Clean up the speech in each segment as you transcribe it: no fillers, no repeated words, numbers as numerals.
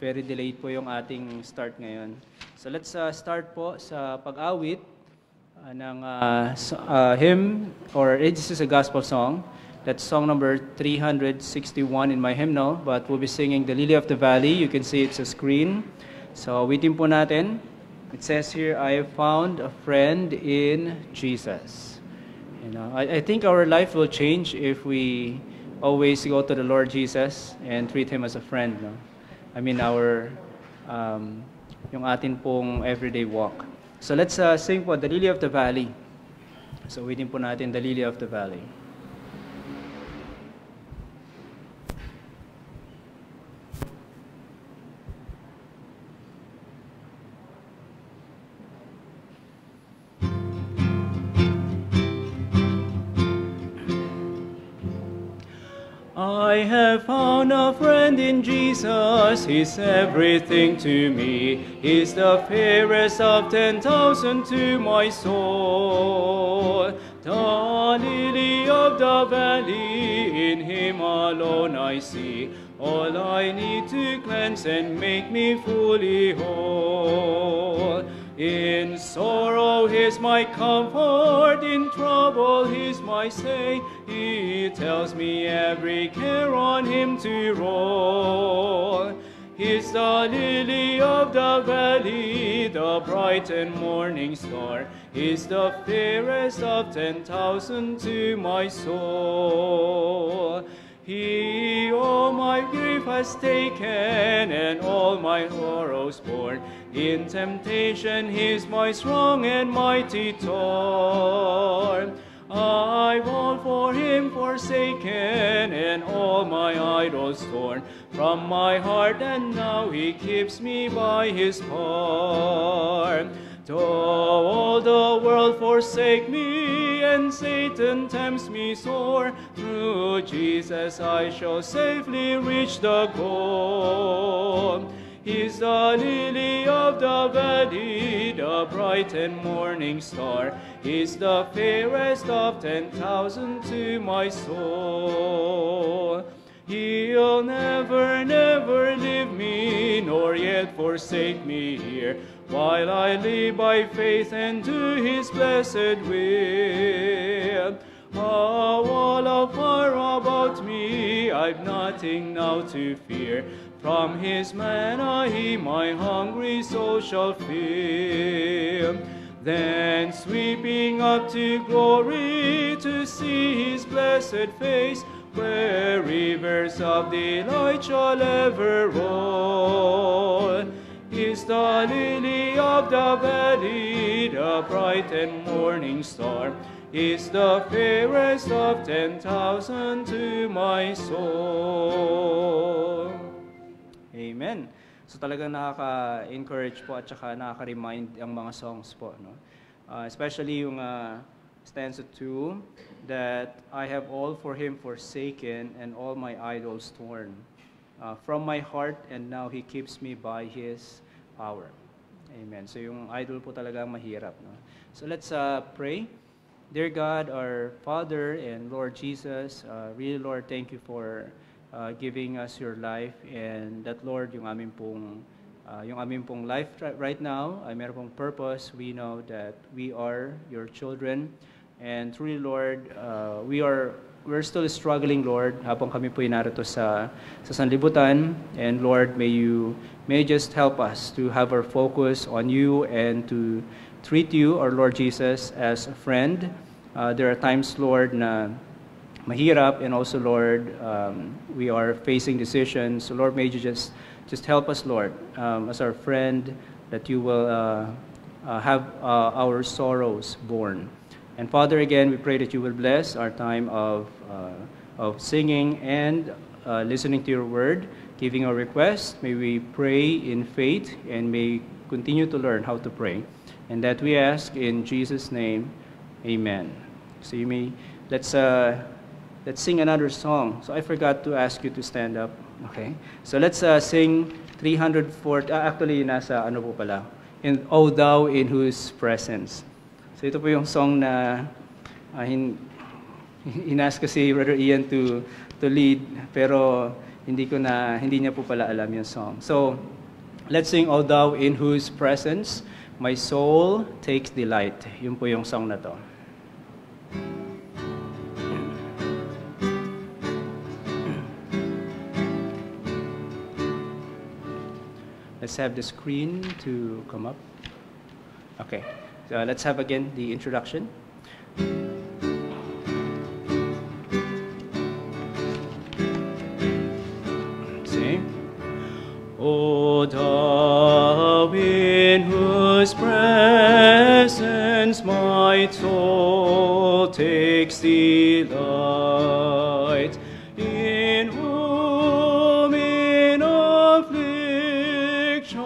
very delayed po yung ating start ngayon. So let's start po sa pag-awit ng hymn, or this is a gospel song. That's song number 361 in my hymnal, but we'll be singing The Lily of the Valley. You can see it's a screen. So awitin po natin. It says here, I have found a friend in Jesus. I think our life will change if we always go to the Lord Jesus and treat Him as a friend. No? I mean, yung atin pong everyday walk. So let's sing po The Lily of the Valley. So awitin po natin The Lily of the Valley. I have found a friend in Jesus, He's everything to me. He's the fairest of 10,000 to my soul. The lily of the valley, in Him alone I see all I need to cleanse and make me fully whole. In sorrow He's my comfort, in trouble He's my stay. He tells me every care on Him to roll. He's the lily of the valley, the bright and morning star. He's the fairest of 10,000 to my soul. He all my grief has taken and all my sorrows borne. In temptation He's my strong and mighty tower. I won't for Him forsaken and all my idols torn from my heart, and now He keeps me by His power. Though all the world forsake me and Satan tempts me sore, through Jesus I shall safely reach the goal. He's the lily of the valley, the bright and morning star. He's the fairest of 10,000 to my soul. He'll never, never leave me, nor yet forsake me here, while I live by faith and do His blessed will. A wall of fire about me, I've nothing now to fear. From His manna He my hungry soul shall fill. Then sweeping up to glory to see His blessed face, where rivers of delight shall ever roll. He's the lily of the valley, the bright and morning star. He's the fairest of 10,000 to my soul. Amen. So talagang nakaka-encourage po at saka nakaka-remind ang mga songs po. No? Especially yung stanza 2, that I have all for Him forsaken and all my idols torn from my heart, and now He keeps me by His power. Amen. So yung idol po talaga mahirap. No? So let's pray. Dear God, our Father and Lord Jesus, really Lord, thank you for giving us your life, and that Lord, yung aming pong life right now ay meron pong purpose. We know that we are your children, and truly Lord, we're still struggling, Lord, habang kami po narito sa sanlibutan, and Lord, may you just help us to have our focus on you and to treat you, our Lord Jesus, as a friend. There are times, Lord, na mahirap, and also, Lord, we are facing decisions. So, Lord, may you just help us, Lord, as our friend, that you will have our sorrows borne. And Father, again, we pray that you will bless our time of singing and listening to your word, giving our request. May we pray in faith, and may continue to learn how to pray. And that we ask in Jesus' name, amen. So let's sing another song. So I forgot to ask you to stand up. Okay? So let's sing 304. Actually, nasa ano po pala. O Thou in Whose Presence. So ito po yung song na inask ko si Brother Ian to lead. Pero hindi niya po pala alam yung song. So, let's sing, O Thou in whose presence my soul takes delight. Yun po yung song na to. Let's have the screen to come up. Okay, so let's have again the introduction. Sing. O Thou in whose presence my soul takes delight, in whom in affliction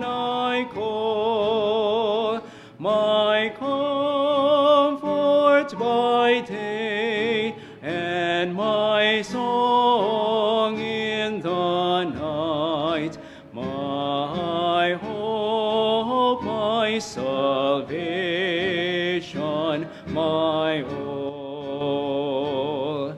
I call, my comfort by day and my song in the night, my hope, my salvation, my all.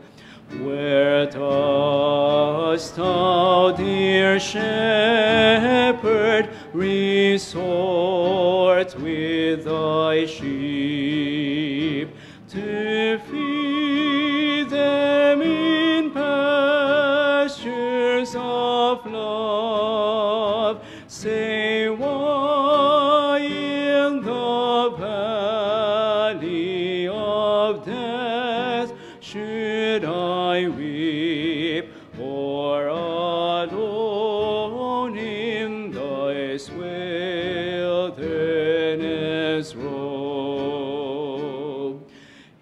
Where dost thou, dear shepherd, resort with thy sheep to feed them in pastures of love? Say, why in the valley of death should I weep, or alone in thy wilderness roam?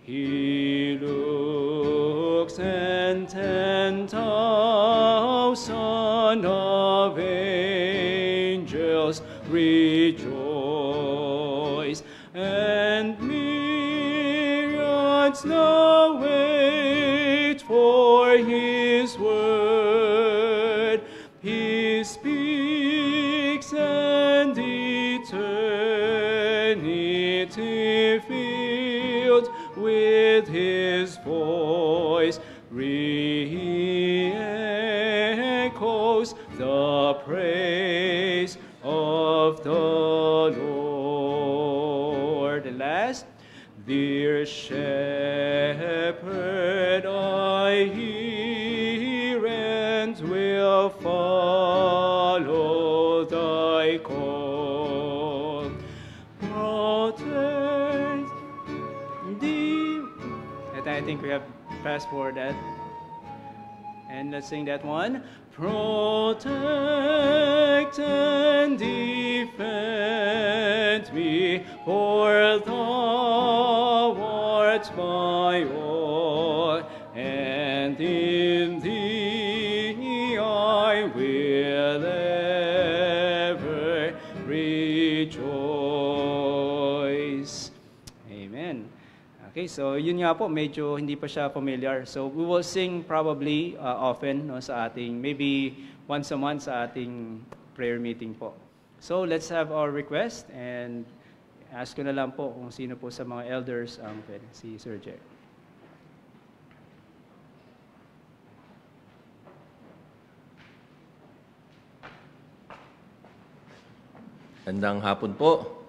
He looks, and 10,000 of angels rejoice, and myriads now wait for his word. He speaks, and eternity filled with his voice re-echoes the praise of the Lord. And last, dear shepherd, I hear and will follow thy call. Protect thee. And I think we have fast forward that. And let's sing that one. Protect and defend me, for thou art my all, and in thee I will ever rejoice. Amen. Okay, so yun nga po, medyo hindi pa siya familiar. So we will sing probably often no, sa ating, maybe once a month sa ating prayer meeting po. So let's have our request, and ask ko na lang po kung sino po sa mga elders ang pwede. Si Sir Jerry. Handang hapon po.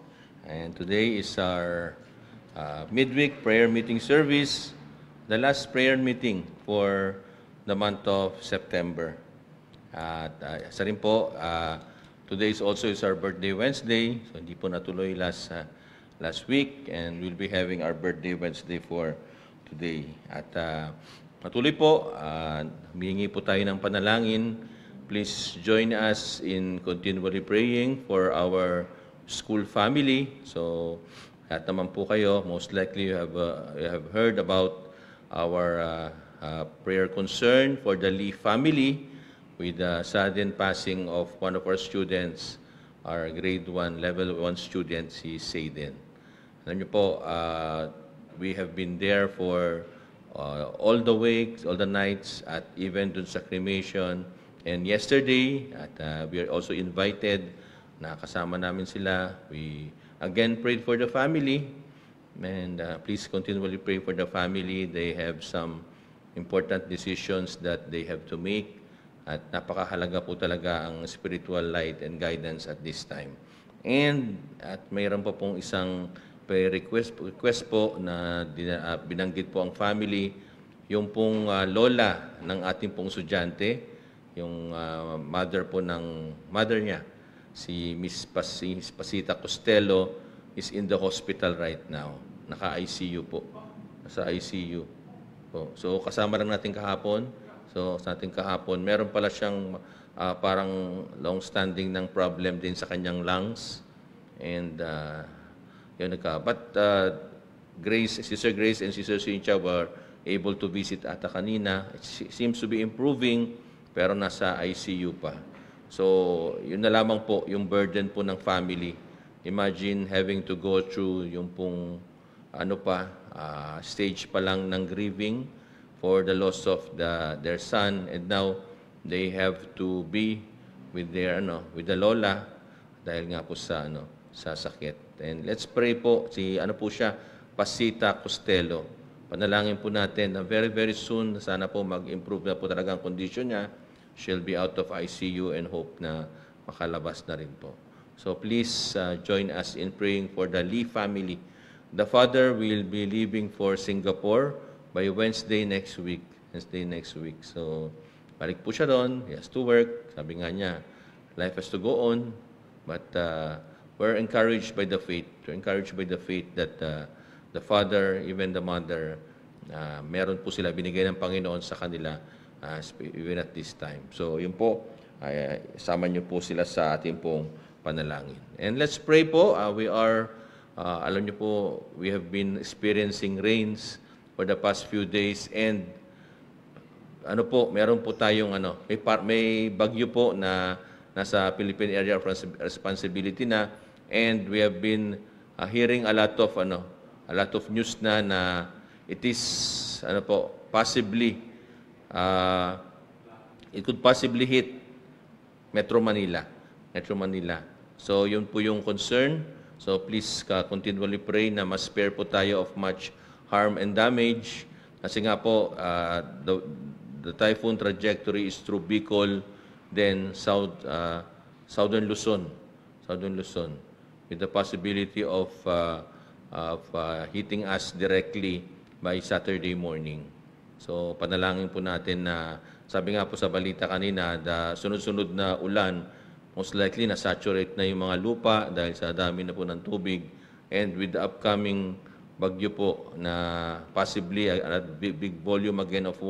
And today is our midweek prayer meeting service, the last prayer meeting for the month of September. At isa rin po, today is also our birthday Wednesday, so hindi po natuloy last week, and we'll be having our birthday Wednesday for today. At patuloy po, humingi po tayo ng panalangin. Please join us in continually praying for our school family. So, at naman po kayo, most likely you have heard about our prayer concern for the Lee family with the sudden passing of one of our students, our grade 1, level 1 student, si Sayden. Alam niyo po, we have been there for all the weeks, all the nights, at even dun sa cremation. And yesterday, we are also invited, nakasama namin sila. We again prayed for the family, and please continually pray for the family. They have some important decisions that they have to make At napakahalaga po talaga ang spiritual light and guidance at this time. And at mayroon pa pong isang request po na binanggit po ang family, yung pong lola ng ating pong estudyante, yung mother po ng mother niya, si Miss Pasita Costello, is in the hospital right now. Naka-ICU po. Nasa ICU po. So kasama lang natin kahapon. So sa ating kahapon, meron pala siyang parang long-standing ng problem din sa kanyang lungs. And yun but Sister Grace and Sister Cynthia were able to visit ata kanina. It seems to be improving, pero nasa ICU pa. So, yun na lamang po, yung burden po ng family. Imagine having to go through yung pong, stage pa lang ng grieving for the loss of their son, and now they have to be with their, with the lola, dahil nga po sa, sa sakit. And let's pray po, po siya, Pasita Costello. Panalangin po natin na very, very soon, sana po mag-improve na po talaga ang condition niya. She'll be out of ICU and hope na makalabas na rin po. So please join us in praying for the Lee family. The father will be leaving for Singapore by Wednesday next week. So balik po siya doon. He has to work. Sabi nga niya, life has to go on. But we're encouraged by the faith. We're encouraged by the faith that the father, even the mother, meron po sila binigay ng Panginoon sa kanila even at this time. So yun po, sama niyo po sila sa ating pong panalangin. And let's pray po. We are, alam niyo po, we have been experiencing rains for the past few days, and meron po tayong may bagyo po na nasa Philippine Area of Responsibility na, and we have been hearing a lot of news na it is possibly it could possibly hit Metro Manila. So yun po yung concern. So please continually pray na ma-spare po tayo of much harm and damage. Kasi nga po the typhoon trajectory is through Bicol, then southern Luzon, with the possibility of hitting us directly by Saturday morning. So panalangin po natin na, sabi nga po sa balita kanina, sunod-sunod na ulan, most likely na-saturate na yung mga lupa dahil sa dami na po ng tubig, and with the upcoming bagyo po na possibly a big volume again of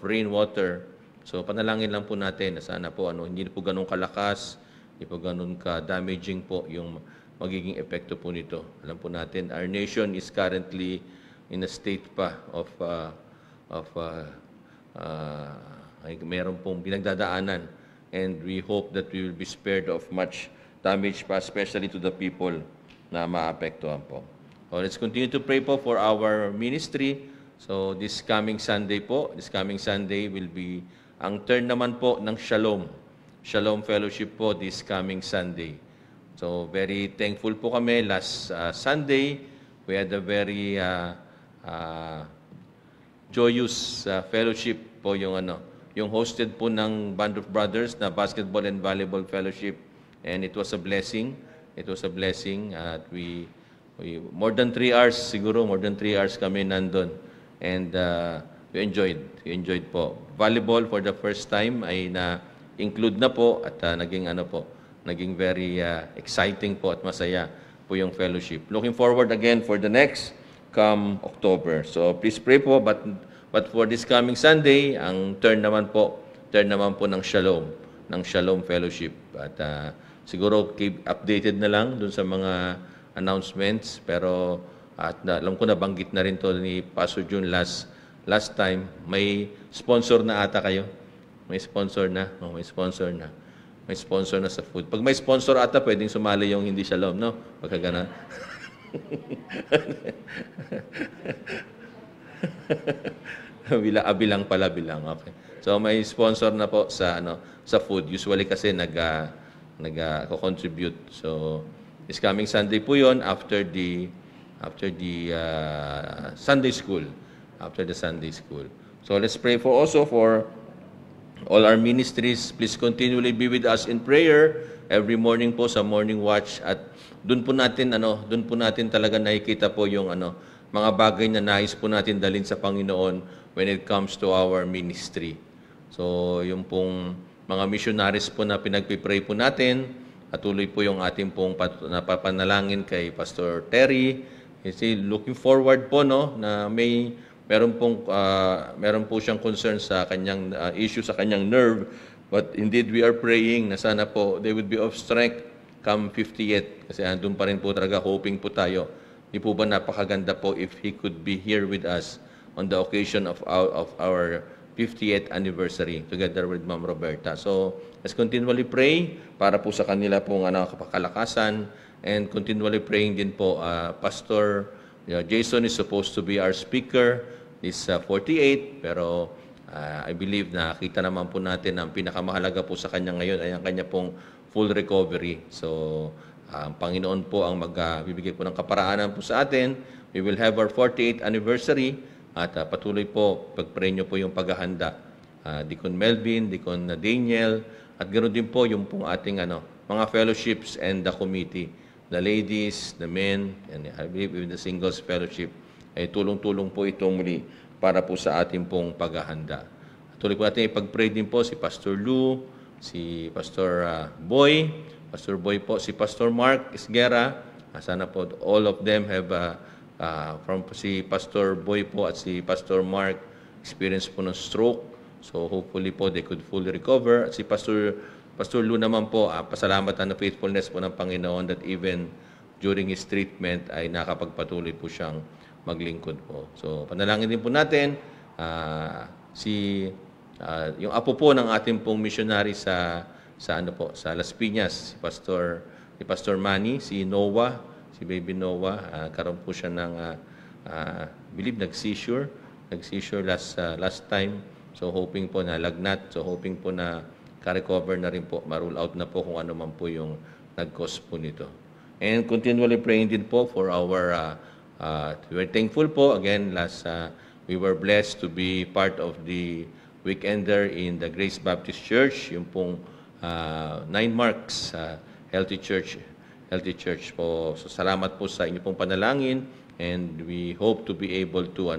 rainwater. So panalangin lang po natin na sana po hindi po ganun kalakas, hindi po ganun ka-damaging po yung magiging epekto po nito. Alam po natin, our nation is currently in a state pa of mayroon pong pinagdadaanan, and we hope that we will be spared of much damage pa, especially to the people na maapektuhan po. So let's continue to pray po for our ministry. So this coming Sunday will be ang turn naman po ng Shalom Fellowship po this coming Sunday. So very thankful po kami. Last Sunday, we had a very joyous fellowship po, yung hosted po ng Band of Brothers na Basketball and Volleyball Fellowship, and it was a blessing. At we more than 3 hours kami nandun, and we enjoyed po. Volleyball for the first time ay na-include na po, at naging very exciting po at masaya po yung fellowship. Looking forward again for the next come October. So please pray po, but for this coming Sunday, ang turn naman po ng Shalom Fellowship. At siguro keep updated na lang dun sa mga announcements, pero alam ko nabanggit na rin to ni Pastor June last time. May sponsor na ata kayo. May sponsor na sa food. Pag may sponsor ata, pwedeng sumali yung hindi Shalom, no? Pagka gana. bilang. Okay. So may sponsor na po sa food. Usually kasi nag-contribute. So this coming Sunday po 'yon after the Sunday school. So let's pray also for all our ministries, please continually be with us in prayer every morning po sa morning watch, at doon po natin talaga nakikita po yung mga bagay na nais po natin dalhin sa Panginoon when it comes to our ministry. So, yung pong mga missionaries po na pinagpipray po natin, patuloy po yung ating pong napapanalangin kay Pastor Terry. Kasi looking forward po na meron po siyang concern sa kanyang issue sa kanyang nerve, but indeed we are praying na sana po they would be of strength come 50th, kasi andun pa rin po talaga, hoping po tayo. Di po ba napakaganda po if he could be here with us on the occasion of our 50th anniversary together with Ma'am Roberta. So, let's continually pray para po sa kanila pong kapakalakasan, and continually praying din po. Pastor Jason is supposed to be our speaker this 48, pero I believe na kita naman po natin ang pinakamahalaga po sa kanya ngayon ay ang kanya pong full recovery. So, ang Panginoon po ang magbibigay po ng kaparaanan po sa atin. We will have our 48th anniversary, at patuloy po, pag-pray nyo po yung paghahanda. Deacon Melvin, Deacon Daniel, at ganoon din po yung pong ating mga fellowships and the committee. The ladies, the men, and I believe even the singles fellowship, ay tulong-tulong po ito muli para po sa ating pong paghahanda. Tuloy po natin ipag-pray din po si Pastor Lou, si Pastor Boy po, si Pastor Mark Isguera. Sana po all of them have from si Pastor Boy po at si Pastor Mark experience po ng stroke. So hopefully po they could fully recover. At si Pastor Lou naman po, pasalamat na faithfulness po ng Panginoon that even during his treatment ay nakapagpatuloy po siyang maglingkod po. So panalangin din po natin yung apo po ng ating pong missionary sa Las Piñas, si Pastor Manny, si Noah, si Baby Noah, karoon po siya ng believe nag-seizure last time. So hoping po na lagnat, so hoping po na ka-recover na rin po, ma-rule out na po kung ano man po yung nag-cause po nito. And continually praying din po for our we're thankful po again we were blessed to be part of the weekender in the Grace Baptist Church, yung pong 9 Marks Healthy Church po. So salamat po sa inyo pong panalangin, and we hope to be able to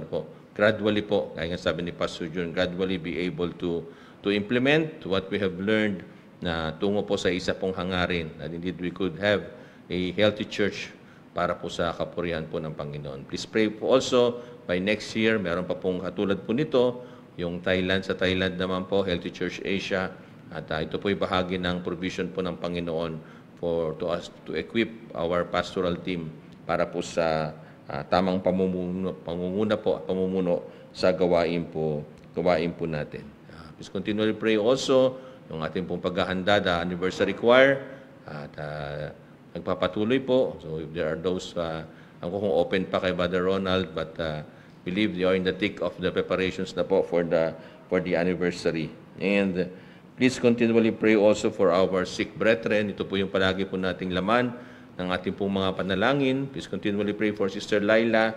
gradually po, kaya nga sabi ni Pastor John, gradually be able to implement what we have learned na tungo po sa isa pong hangarin, that indeed we could have a healthy church para po sa kapurihan po ng Panginoon. Please pray po also by next year, meron pa pong katulad po nito, yung sa Thailand naman po, Healthy Church Asia, at ito po ay bahagi ng provision po ng Panginoon to equip our pastoral team para po sa tamang pamumuno sa gawain po natin. Please continually pray also yung ating pong paghahanda, the anniversary choir, at nagpapatuloy po. So if there are those, kung open pa kay Brother Ronald, but believe they are in the thick of the preparations na po for the anniversary. And please continually pray also for our sick brethren. Ito po yung palagi po nating laman ng ating pong mga panalangin. Please continually pray for Sister Laila,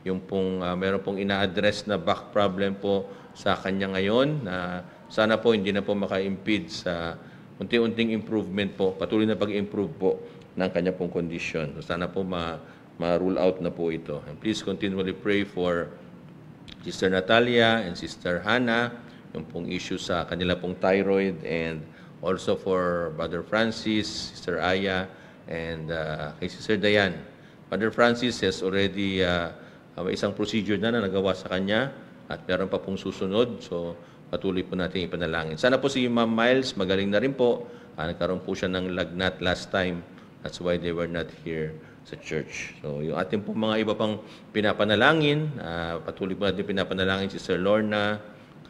yung pong meron pong ina-address na back problem po sa kanya ngayon, na sana po hindi na po maka-impede sa unti-unting improvement po, patuloy na pag-improve po ng kanya pong condition. So sana po ma-rule out na po ito. And please continually pray for Sister Natalia and Sister Hannah, yung pong issue sa kanila pong thyroid, and also for Brother Francis, Sister Aya, and kay Sister Dayan. Brother Francis has already may isang procedure na nagawa sa kanya, at meron pa pong susunod. So patuloy po natin ipanalangin. Sana po si Ma'am Miles magaling na rin po. Nagkaroon po siya ng lagnat last time. That's why they were not here sa church. So yung ating po mga iba pang pinapanalangin, patuloy po natin pinapanalangin si Sir Lorna,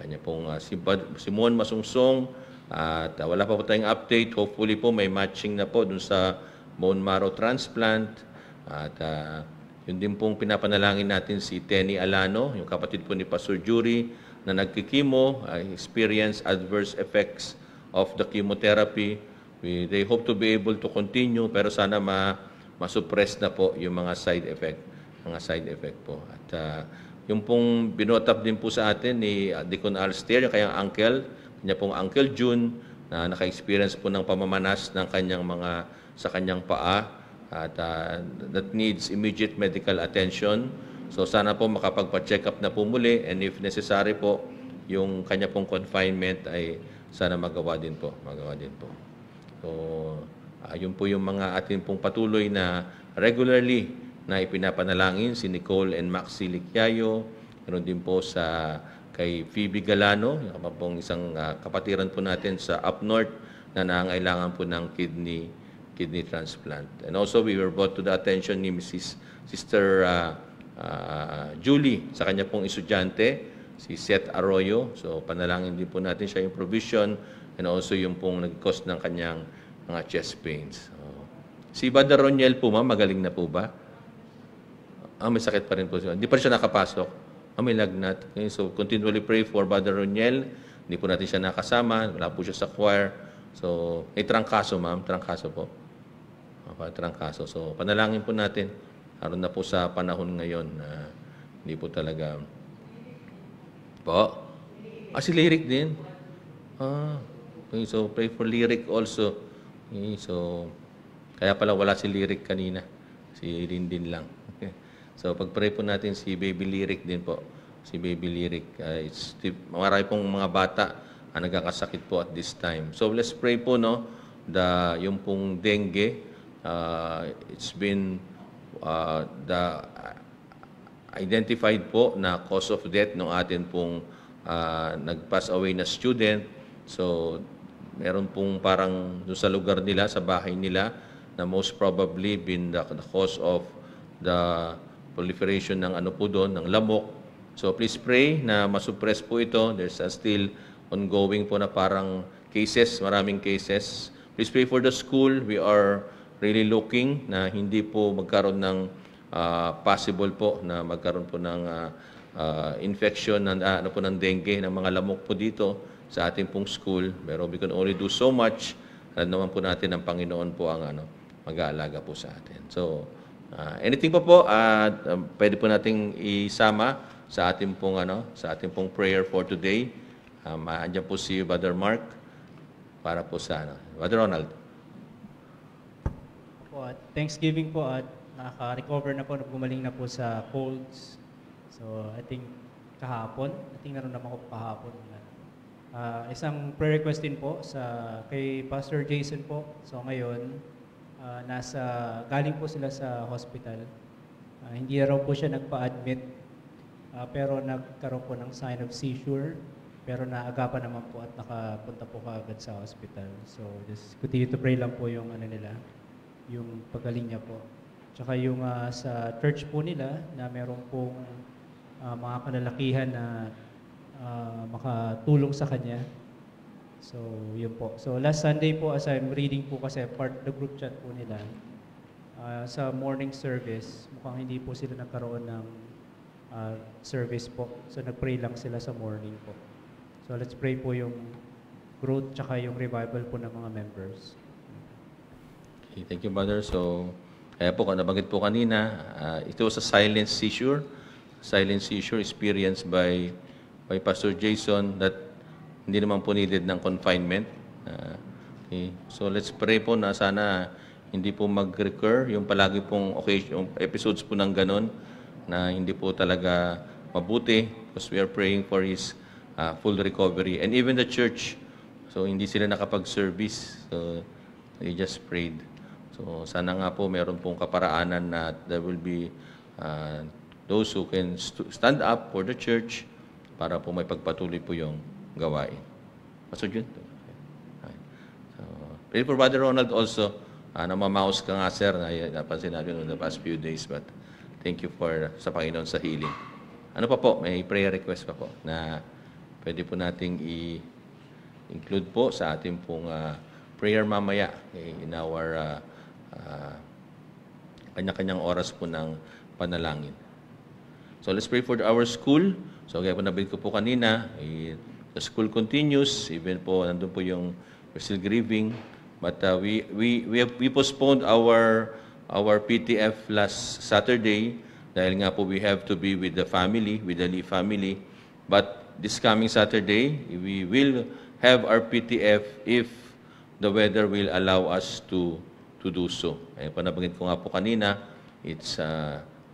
kanya pong si Simon Masungsong, at wala pa po tayong update. Hopefully po may matching na po dun sa bone marrow transplant. At yun din pong pinapanalangin natin si Tenny Alano, yung kapatid po ni Pastor Jury, na nagkikimo, experience adverse effects of the chemotherapy. They hope to be able to continue, pero sana ma-suppress na po yung mga side effect po. At yung pong binotap din po sa atin ni Deacon Alster, yung kayang uncle, niya pong Uncle June na naka-experience po ng pamamanas ng sa kanyang paa at that needs immediate medical attention. So sana po makapagpa-check up na po muli, and if necessary po, yung kanya pong confinement ay sana magawa din po. So yun po yung mga atin pong patuloy na regularly na ipinapanalangin, si Nicole and Maxi Licyayo, meron din po kay Phoebe Galano, yung pong isang kapatiran po natin sa up north na nangailangan po ng kidney transplant. And also we were brought to the attention ni Sister Julie sa kanya pong estudyante, si Seth Arroyo. So panalangin din po natin siya yung provision and also yung pong nag-cause ng kanyang mga chest pains. So, si Brother Roniel po, ma'am, magaling na po ba? May sakit pa rin po siya. Hindi pa rin siya nakapasok. May lagnat. Okay, so continually pray for Brother Roniel. Hindi po natin siya nakasama. Wala po siya sa choir. So, may trangkaso, ma'am. Trangkaso po. Trangkaso. So, panalangin po natin. Haron na po sa panahon ngayon na hindi po talaga... Po? Si Lyric din. Okay, so pray for Lyric also. Okay, so, kaya pala wala si Lyric kanina. Si Rindin lang. Okay. So, pag-pray po natin si Baby Lyric din po. Si Baby Lyric. Marami pong mga bata ang nagkakasakit po at this time. So, let's pray po, no? Yung pong dengue, it's been identified po na cause of death ng atin pong nag-pass away na student. So, meron pong parang doon sa lugar nila, sa bahay nila, na most probably been the cause of the proliferation ng po doon, ng lamok. So, please pray na masuppress po ito. There's still ongoing po na parang cases, maraming cases. Please pray for the school. We are really looking na hindi po magkaroon ng possible po na magkaroon po ng infection ng dengue, ng mga lamok po dito sa ating pong school. Pero we can only do so much. Alam naman po natin ang Panginoon po ang mag-aalaga po sa atin. So, anything pa po, pwede po nating isama sa ating pong prayer for today. Andiyan po si Brother Mark para po sa Brother Ronald. Po, at Thanksgiving po at nakaka-recover na po, gumaling na po sa colds. So, I think kahapon, naroon naman ko kahapon. Isang prayer request din po kay Pastor Jason po. So, ngayon, galing po sila sa hospital. Hindi na raw po siya nagpa-admit, pero nagkaroon po ng sign of seizure. Pero naagapan naman po at nakapunta po kaagad sa hospital. So, just continue to pray lang po yung yung pagaling niya po. Tsaka yung sa church po nila na meron pong mga kalalakihan na makatulong sa kanya. So, yun po. So, last Sunday po, as I'm reading po kasi part the group chat po nila, sa morning service, mukhang hindi po sila nagkaroon ng service po. So, nag-pray lang sila sa morning po. So, let's pray po yung growth tsaka yung revival po ng mga members. Okay, thank you, Brother. So, kaya po, nabanggit po kanina, it was a silent seizure experienced by Pastor Jason that hindi naman po needed ng confinement. Okay. So, let's pray po na sana hindi po mag-recur yung palagi pong occasion, episodes po ng ganon na hindi po talaga mabuti because we are praying for his full recovery. And even the church, so hindi sila nakapag-service. So, they just prayed. So, sana nga po meron pong kaparaanan na there will be those who can stand up for the church para po may pagpatuloy po yung gawain. Pastor Jun? Okay. So, pray for Brother Ronald also. Namamaos ka nga, sir. Napansin natin in the past few days, but thank you sa Panginoon sa healing. Ano pa po? May prayer request pa po na pwede po nating i-include po sa ating pong prayer mamaya in our kanya-kanyang oras po ng panalangin. So let's pray for our school. So kaya po nabigay ko po kanina, the school continues, even po nandun po yung we're still grieving, but we postponed our PTF last Saturday dahil nga po we have to be with the family, with the Lee family. But this coming Saturday, we will have our PTF if the weather will allow us to do so. Panabanggit ko nga po kanina, it's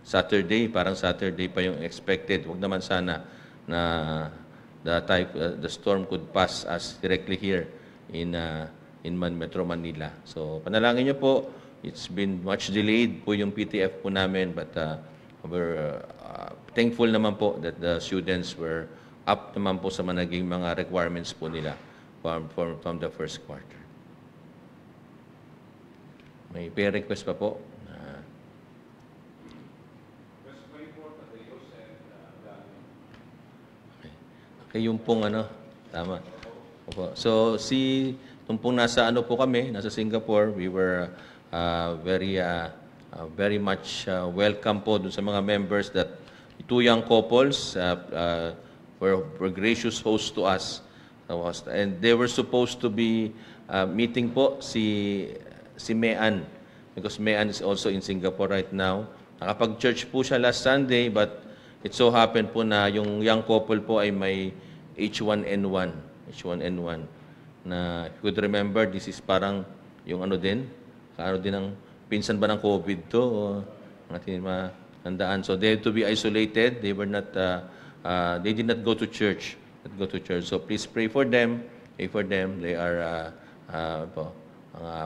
Saturday, parang Saturday pa yung expected. Huwag naman sana na the storm could pass us directly here in Metro Manila. So panalangin niyo po, it's been much delayed po yung PTF po namin, but we're thankful naman po that the students were up naman po sa naging mga requirements po nila from the first quarter. May prayer request pa po. Okay, yung pong tama. Opo. So, nung pong nasa po kami, nasa Singapore, we were very much welcome po dun sa mga members that two young couples were gracious hosts to us. And they were supposed to be meeting po si Mean, because Mean is also in Singapore right now. Nakapag-church po siya last Sunday, but it so happened po na yung young couple po ay may H1N1 na, if you could remember, this is parang yung din ang pinsan ba ng COVID to, natin matandaan. So they had to be isolated. They were not, they did not go to church. So please pray for them. Pray for them. They are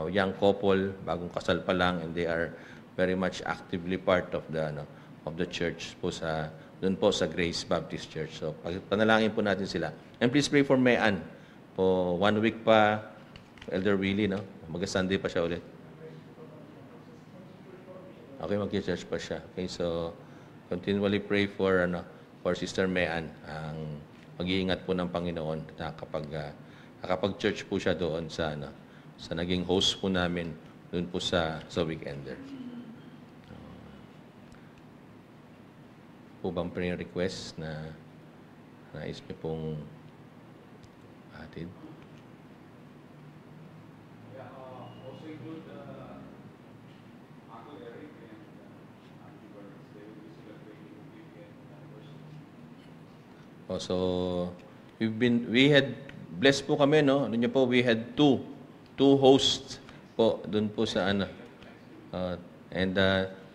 young couple, bagong kasal pa lang, and they are very much actively part of the church po doon po sa Grace Baptist Church. So panalangin po natin sila. And please pray for Mean. Po 1 week pa, Elder Willie, mag-Sunday pa siya ulit. Okay, mag-church pa siya. Okay, so continually pray for Sister Mean, ang mag-iingat po ng Panginoon na kapag-church po siya doon sa naging host po namin doon po sa Weekender. Po bang prayer request na nais niyo pong hatid? Also include Uncle Eric and Auntie Bernice. They will be celebrating the 50th anniversary. So we had blessed po kami, no? Ano niyo po, we had two hosts po doon po sa and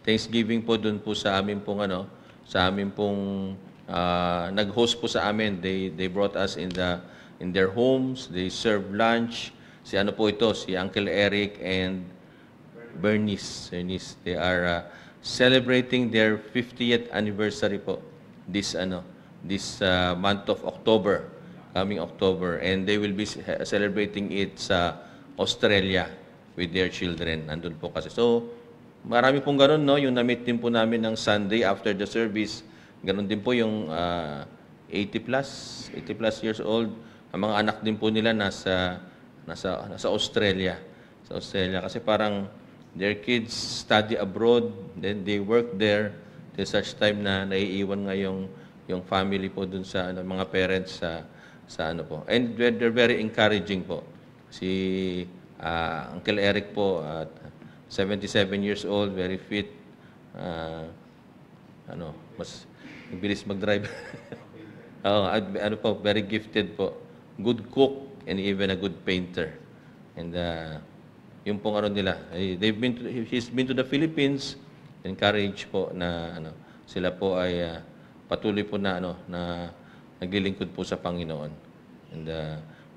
Thanksgiving po doon po sa amin pong nag-host po sa amin. They brought us in their homes. They served lunch. Si Uncle Eric and Bernice. They are celebrating their 50th anniversary po this month of October, coming October, and they will be celebrating it sa Australia with their children. Nandun po kasi. So marami pong ganun, no? Yung na-meet din po namin ng Sunday after the service. Ganun din po yung 80 plus years old. Ang mga anak din po nila nasa Australia. Sa Australia kasi parang their kids study abroad, then they work there till such time na naiiwan nga yung family po dun sa mga parents sa po. And they're very encouraging po. Si Uncle Eric po, 77 years old, very fit. Mas bilis mag-drive. Very gifted po. Good cook and even a good painter. And yung pong nila, he's been to the Philippines. Encourage po na sila po ay patuloy po na naglilingkod po sa Panginoon. And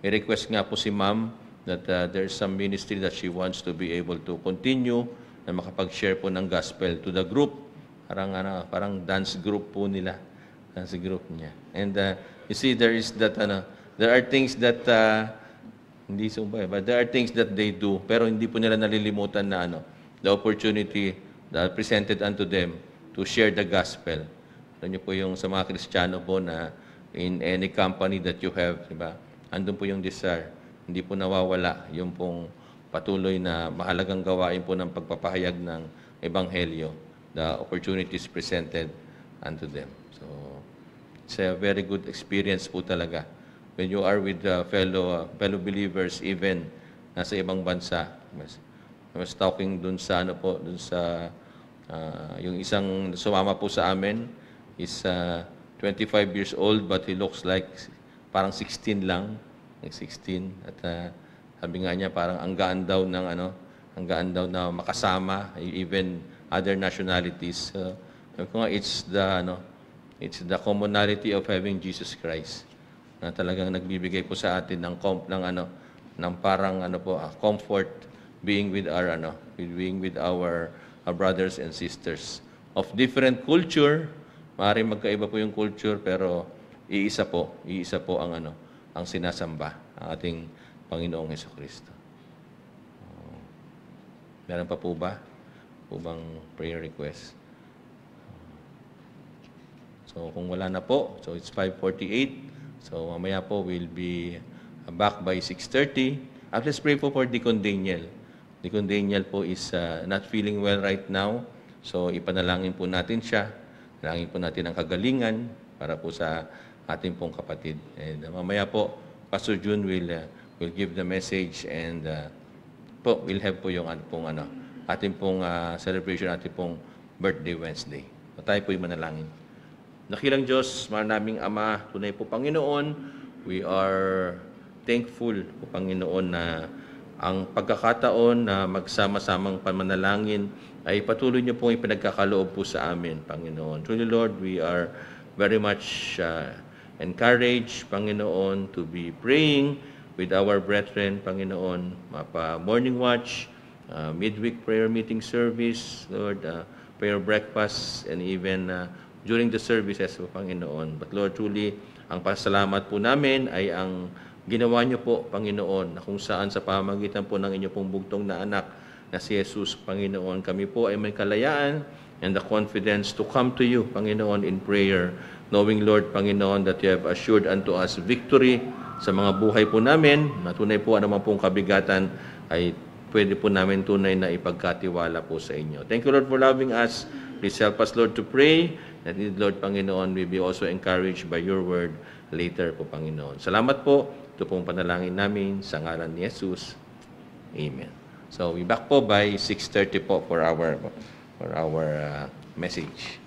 may request nga po si Ma'am that there's some ministry that she wants to be able to continue na makapag-share po ng gospel to the group. Parang dance group po nila. Dance group niya. And you see, there are things that hindi sumbay, but there are things that they do, pero hindi po nila nalilimutan na the opportunity that presented unto them to share the gospel. Alam niyo po yung sa mga Kristiyano po na in any company that you have, diba? Andun po yung desire. Hindi po nawawala yung pong patuloy na mahalagang gawain po ng pagpapahayag ng Ebanghelyo, the opportunities presented unto them. So, it's a very good experience po talaga. When you are with fellow believers, even nasa ibang bansa. I was talking dun sa yung isang sumama po sa amin is 25 years old, but he looks like parang 16 lang. nag-16. At sabi nga niya parang ang gaan daw ng ang gaan daw na makasama, even other nationalities. Sabi ko nga, it's the commonality of having Jesus Christ na talagang nagbibigay po sa atin ng parang comfort being with our brothers and sisters of different culture. Maaaring magkaiba po yung culture pero iisa po ang sinasamba, ang ating Panginoong Hesukristo. Meron pa po ba? Bang prayer request? So kung wala na po, so it's 5:48. So mamaya po we'll be back by 6:30. At let's pray po for Deacon Daniel. Deacon Daniel po is not feeling well right now. So ipanalangin po natin siya. Dalangin po natin ang kagalingan para po sa ating pong kapatid. And mamaya po, Pastor June will give the message and we'll have po yung ating pong celebration, ating pong birthday Wednesday. So, tayo po yung manalangin. Dakilang Diyos, mahal naming Ama, tunay po Panginoon, we are thankful po Panginoon na ang pagkakataon na magsama-samang pamanalangin ay patuloy niyo pong ipinagkakaloob po sa amin, Panginoon. Truly, Lord, we are very much encouraged, Panginoon, to be praying with our brethren, Panginoon, morning watch, midweek prayer meeting service, Lord, prayer breakfast, and even during the services po, Panginoon. But Lord, truly, ang pasalamat po namin ay ang ginawa niyo po, Panginoon, na kung saan sa pamamagitan po ng inyo pong bugtong na anak na si Jesus, Panginoon, kami po ay may kalayaan and the confidence to come to you, Panginoon, in prayer, knowing, Lord, Panginoon, that you have assured unto us victory sa mga buhay po namin, na tunay po naman pong kabigatan ay pwede po namin tunay na ipagkatiwala po sa inyo. Thank you, Lord, for loving us. Please help us, Lord, to pray. That Lord, Panginoon, we be also encouraged by your word later po, Panginoon. Salamat po. Ito pong panalangin namin sa ngalan ni Jesus. Amen. So, we back po by 6:30 po for our message.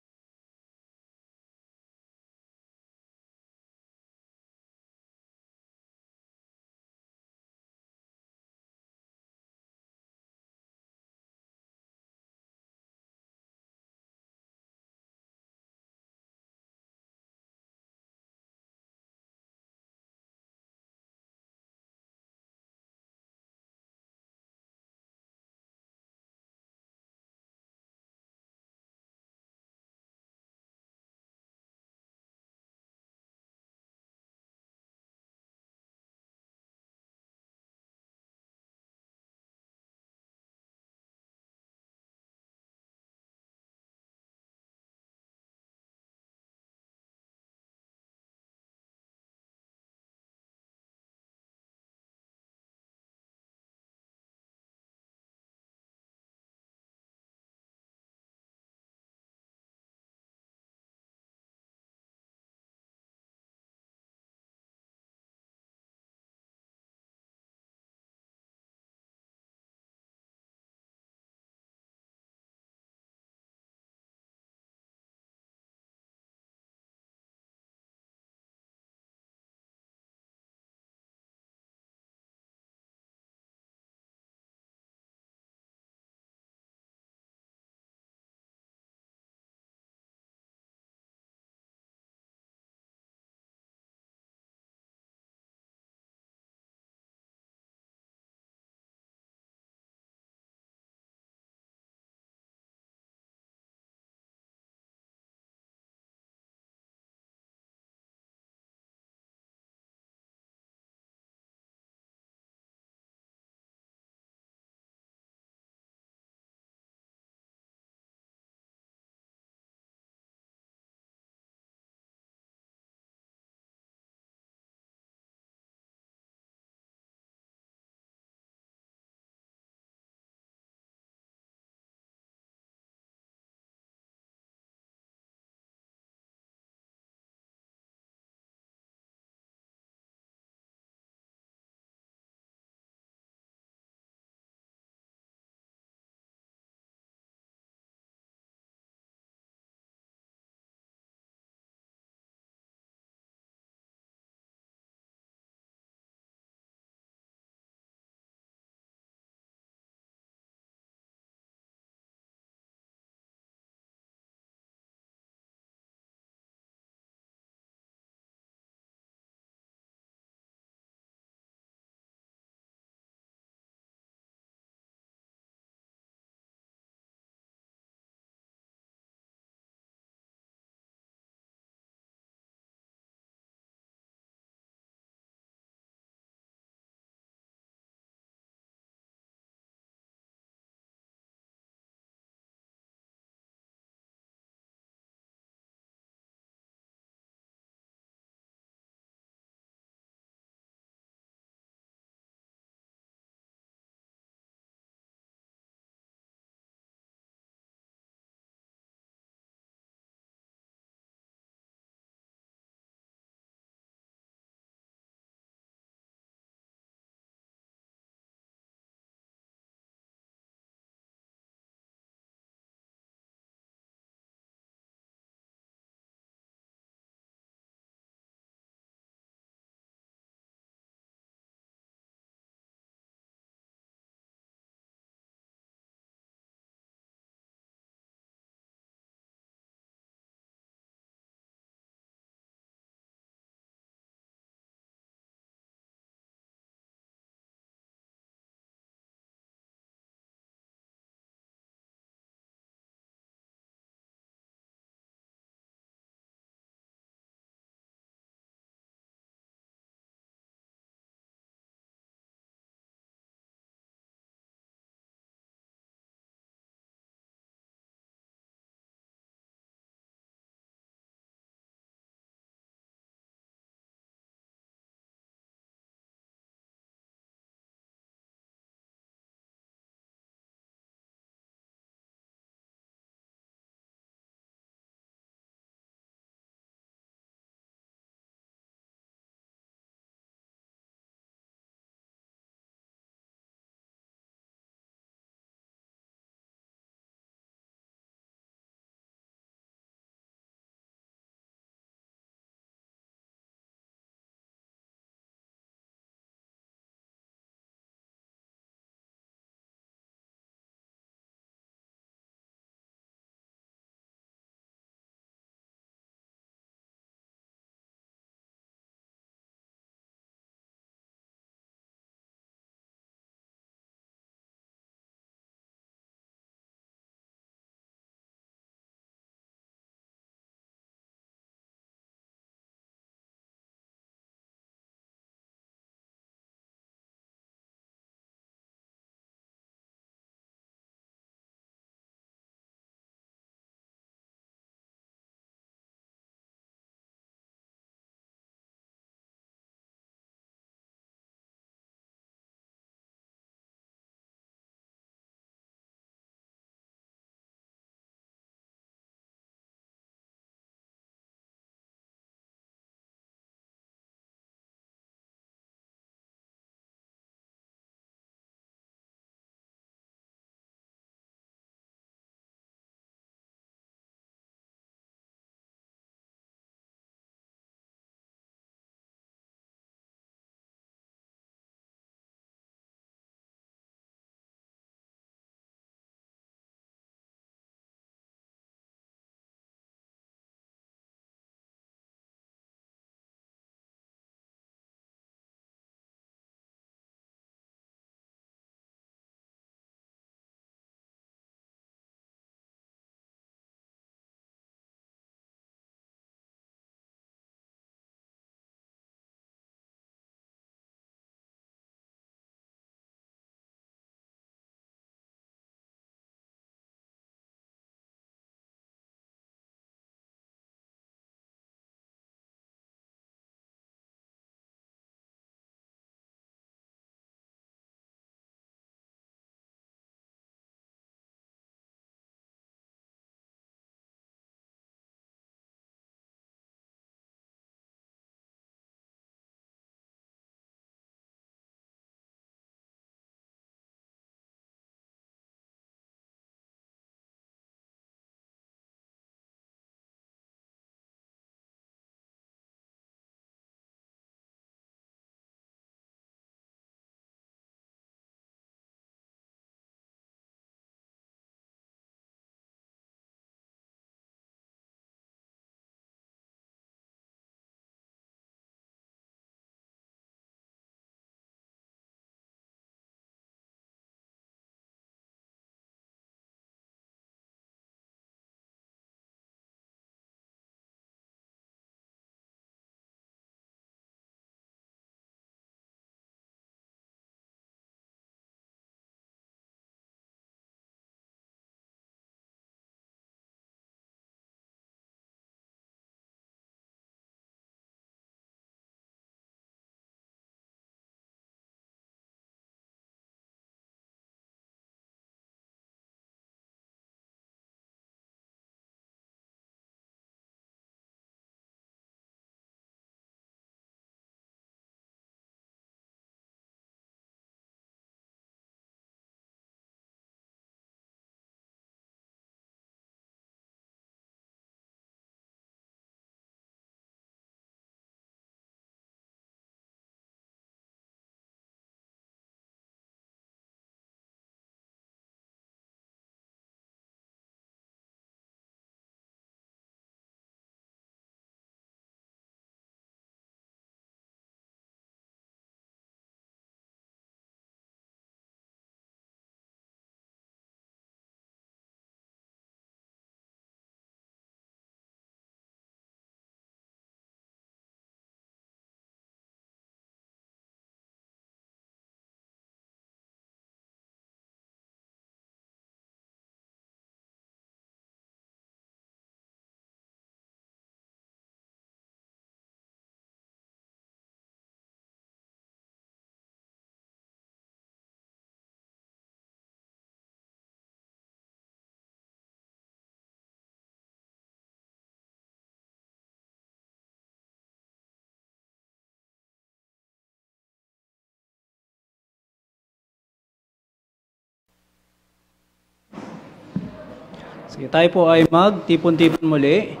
Sige, tayo po ay magtipon-tipon muli.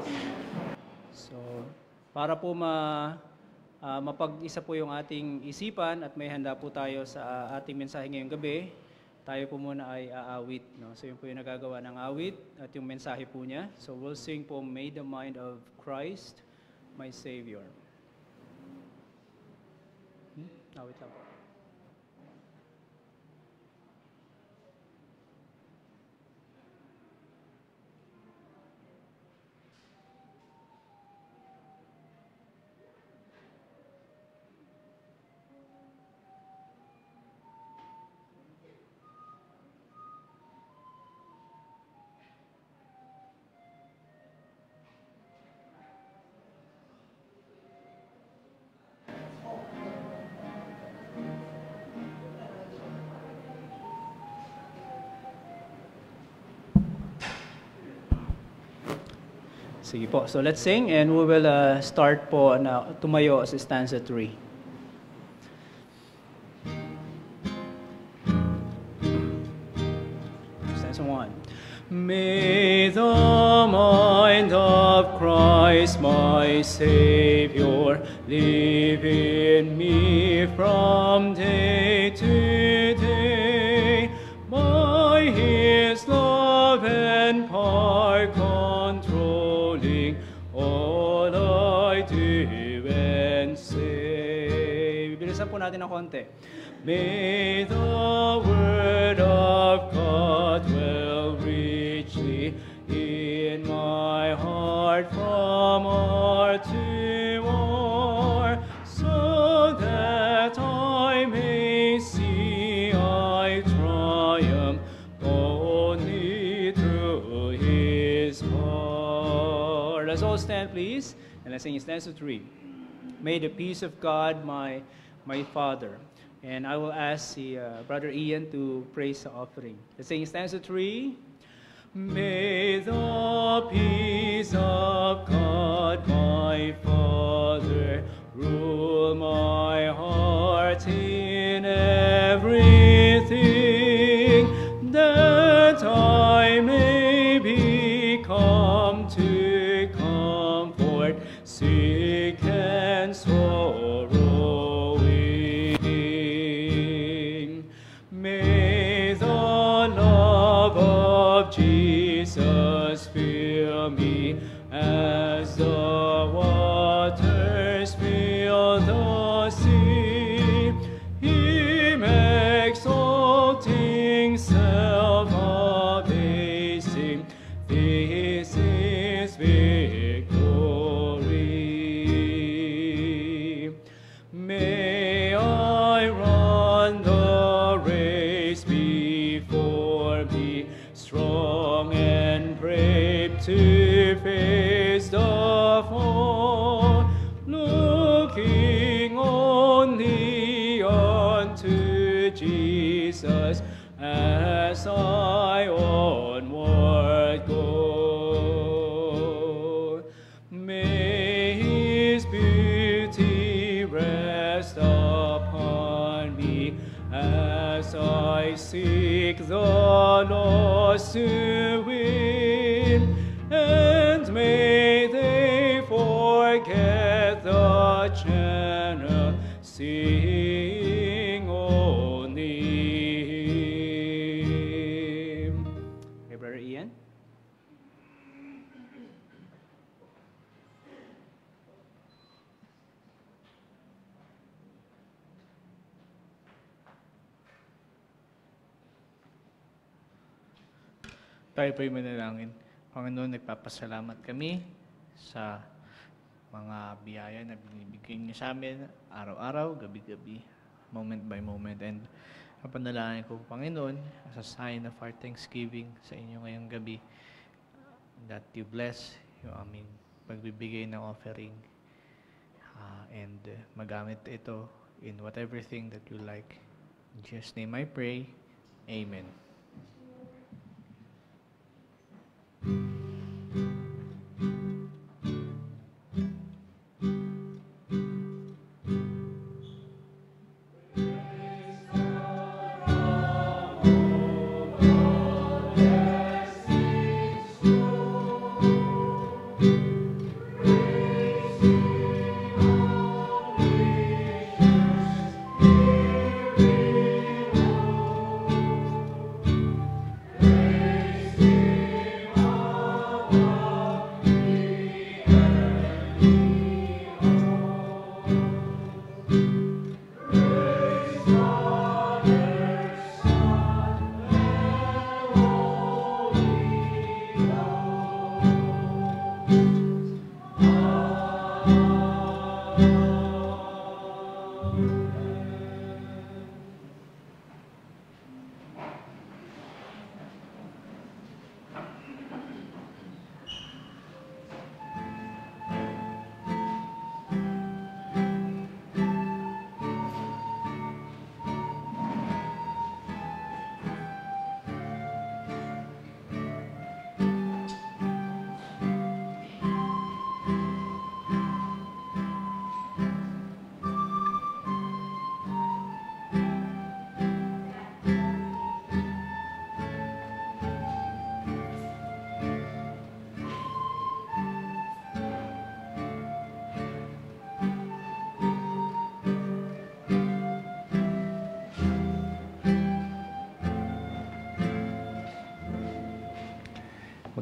So, para po mapag-isa po yung ating isipan at may handa po tayo sa ating mensahe ngayong gabi, tayo po muna ay aawit. No? So, yun po yung nagagawa ng awit at yung mensahe po niya. So, we'll sing po, May the Mind of Christ, My Savior. Awit lang po. Sige po. So let's sing and we will start po na tumayo sa stanza 3. Stanza 1. May the mind of Christ my Savior live in me from day to day, by His love and power controlling all I do and say. Bibilisan po natin ng konti. May the word of God dwell richly in my heart from hour to hour, so that I may see I triumph only through His power. Let's all stand, please, and let's sing stanza 3. May the peace of God, my Father. And I will ask Brother Ian to praise the offering. Let's sing stanza 3. May the peace of God, my Father, rule my heart in everything, that I may become to comfort sick and sorrowing. May the love of Jesus fill me as the waters fill the sea. Him exalting, self-abasing, this is victory. May I run the race before me, strong and brave to face the foe, looking only unto Jesus as I onward go. May His beauty rest upon me as I seek the lost to win, and may they forget the channel, sing only Him. Okay, Brother Ian. Tayo po'y manalangin. Panginoon, nagpapasalamat kami sa mga biyaya na binibigay niyo sa amin araw-araw, gabi-gabi, moment by moment. And ang panalangin ko, Panginoon, as a sign of our thanksgiving sa inyo ngayong gabi, that you bless yung aming pagbibigay ng offering and magamit ito in whatever thing that you like. In Jesus' name I pray. Amen.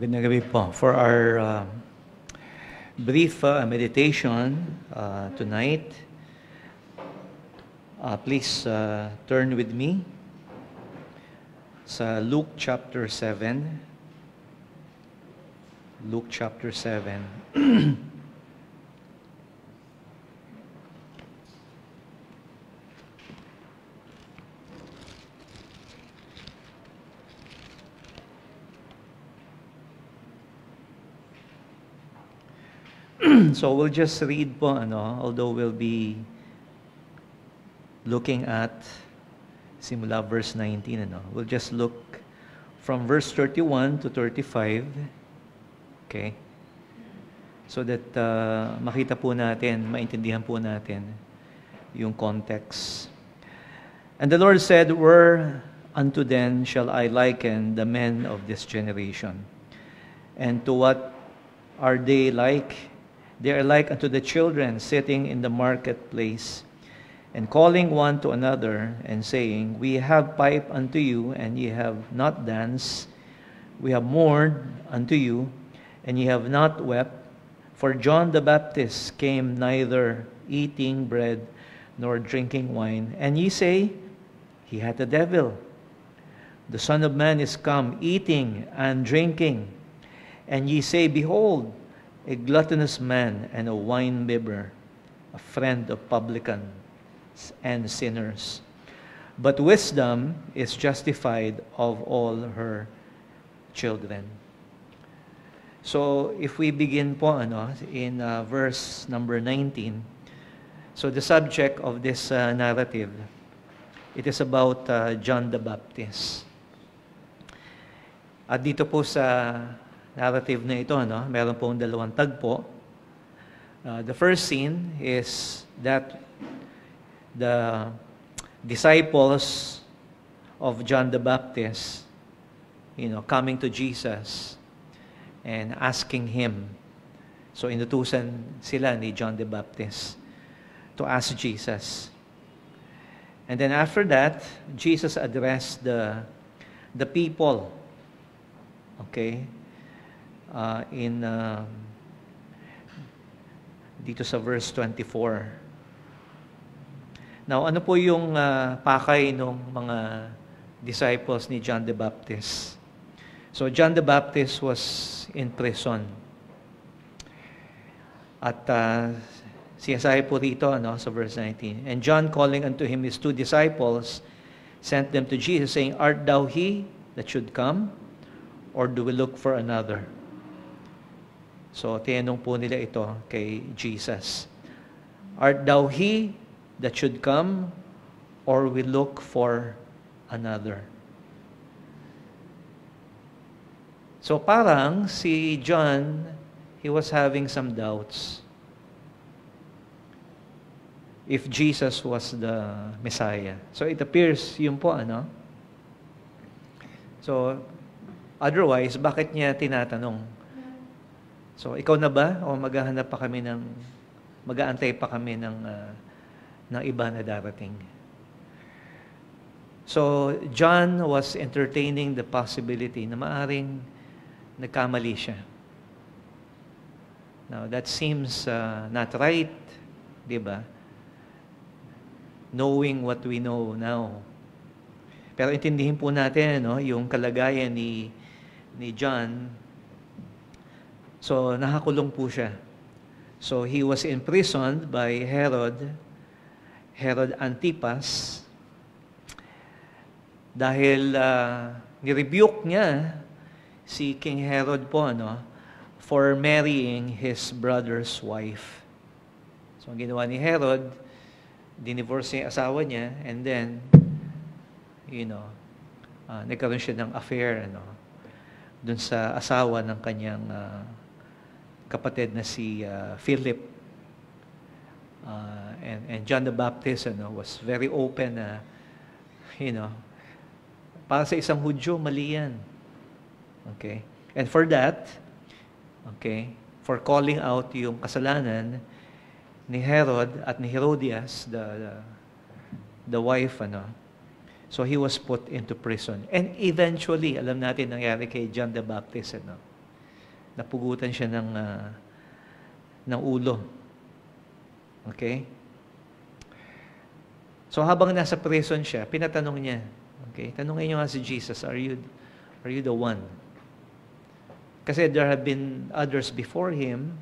Magandang gabi po. For our brief meditation tonight, please turn with me sa Luke chapter 7. Luke chapter 7. So we'll just read po, although we'll be looking at simula verse 19, we'll just look from verse 31 to 35, okay? So that makita po natin, maintindihan po natin yung context. And the Lord said, "Where unto then shall I liken the men of this generation? And to what are they like? They are like unto the children sitting in the marketplace, and calling one to another, and saying, We have piped unto you, and ye have not danced. We have mourned unto you, and ye have not wept. For John the Baptist came neither eating bread nor drinking wine, and ye say, He hath a devil. The Son of Man is come eating and drinking, and ye say, Behold, a gluttonous man and a winebibber, a friend of publicans and sinners. But wisdom is justified of all her children." So if we begin po in verse number 19, so the subject of this narrative, it is about John the Baptist. At dito po sa narrative na ito, meron pong dalawang tagpo. The first scene is that the disciples of John the Baptist, coming to Jesus and asking Him. So inutusan sila ni John the Baptist to ask Jesus. And then after that, Jesus addressed the people. Okay? Dito sa verse 24. Now, ano po yung pakay ng mga disciples ni John the Baptist? So, John the Baptist was in prison. At sinasabi po rito sa verse 19, "And John, calling unto him his 2 disciples, sent them to Jesus, saying, Art thou he that should come, or do we look for another?" So, tinanong po nila ito kay Jesus. "Art thou he that should come, or we look for another?" So, parang si John, he was having some doubts if Jesus was the Messiah. So, it appears yun po, So, otherwise, bakit niya tinatanong? So, ikaw na ba? O mag-aantay pa kami ng iba na darating? So, John was entertaining the possibility na maaring nagkamali siya. Now, that seems not right, di ba? Knowing what we know now. Pero intindihin po natin, yung kalagayan ni John. So, nakakulong po siya. So, he was imprisoned by Herod Antipas, dahil nirebuke niya si King Herod po, for marrying his brother's wife. So, ang ginawa ni Herod, dinivorce niya yung asawa niya, and then, nagkaroon siya ng affair, dun sa asawa ng kanyang kapatid na si Philip. And John the Baptist was very open na, para sa isang Hudyo, mali yan. Okay? And for that, for calling out yung kasalanan ni Herod at ni Herodias, the wife, so he was put into prison. And eventually, alam natin nangyari kay John the Baptist, Napugutan siya ng ulo. Okay? So habang nasa prison siya, pinatanong niya, okay, tanongin niyo nga si Jesus, are you the one? Kasi there have been others before him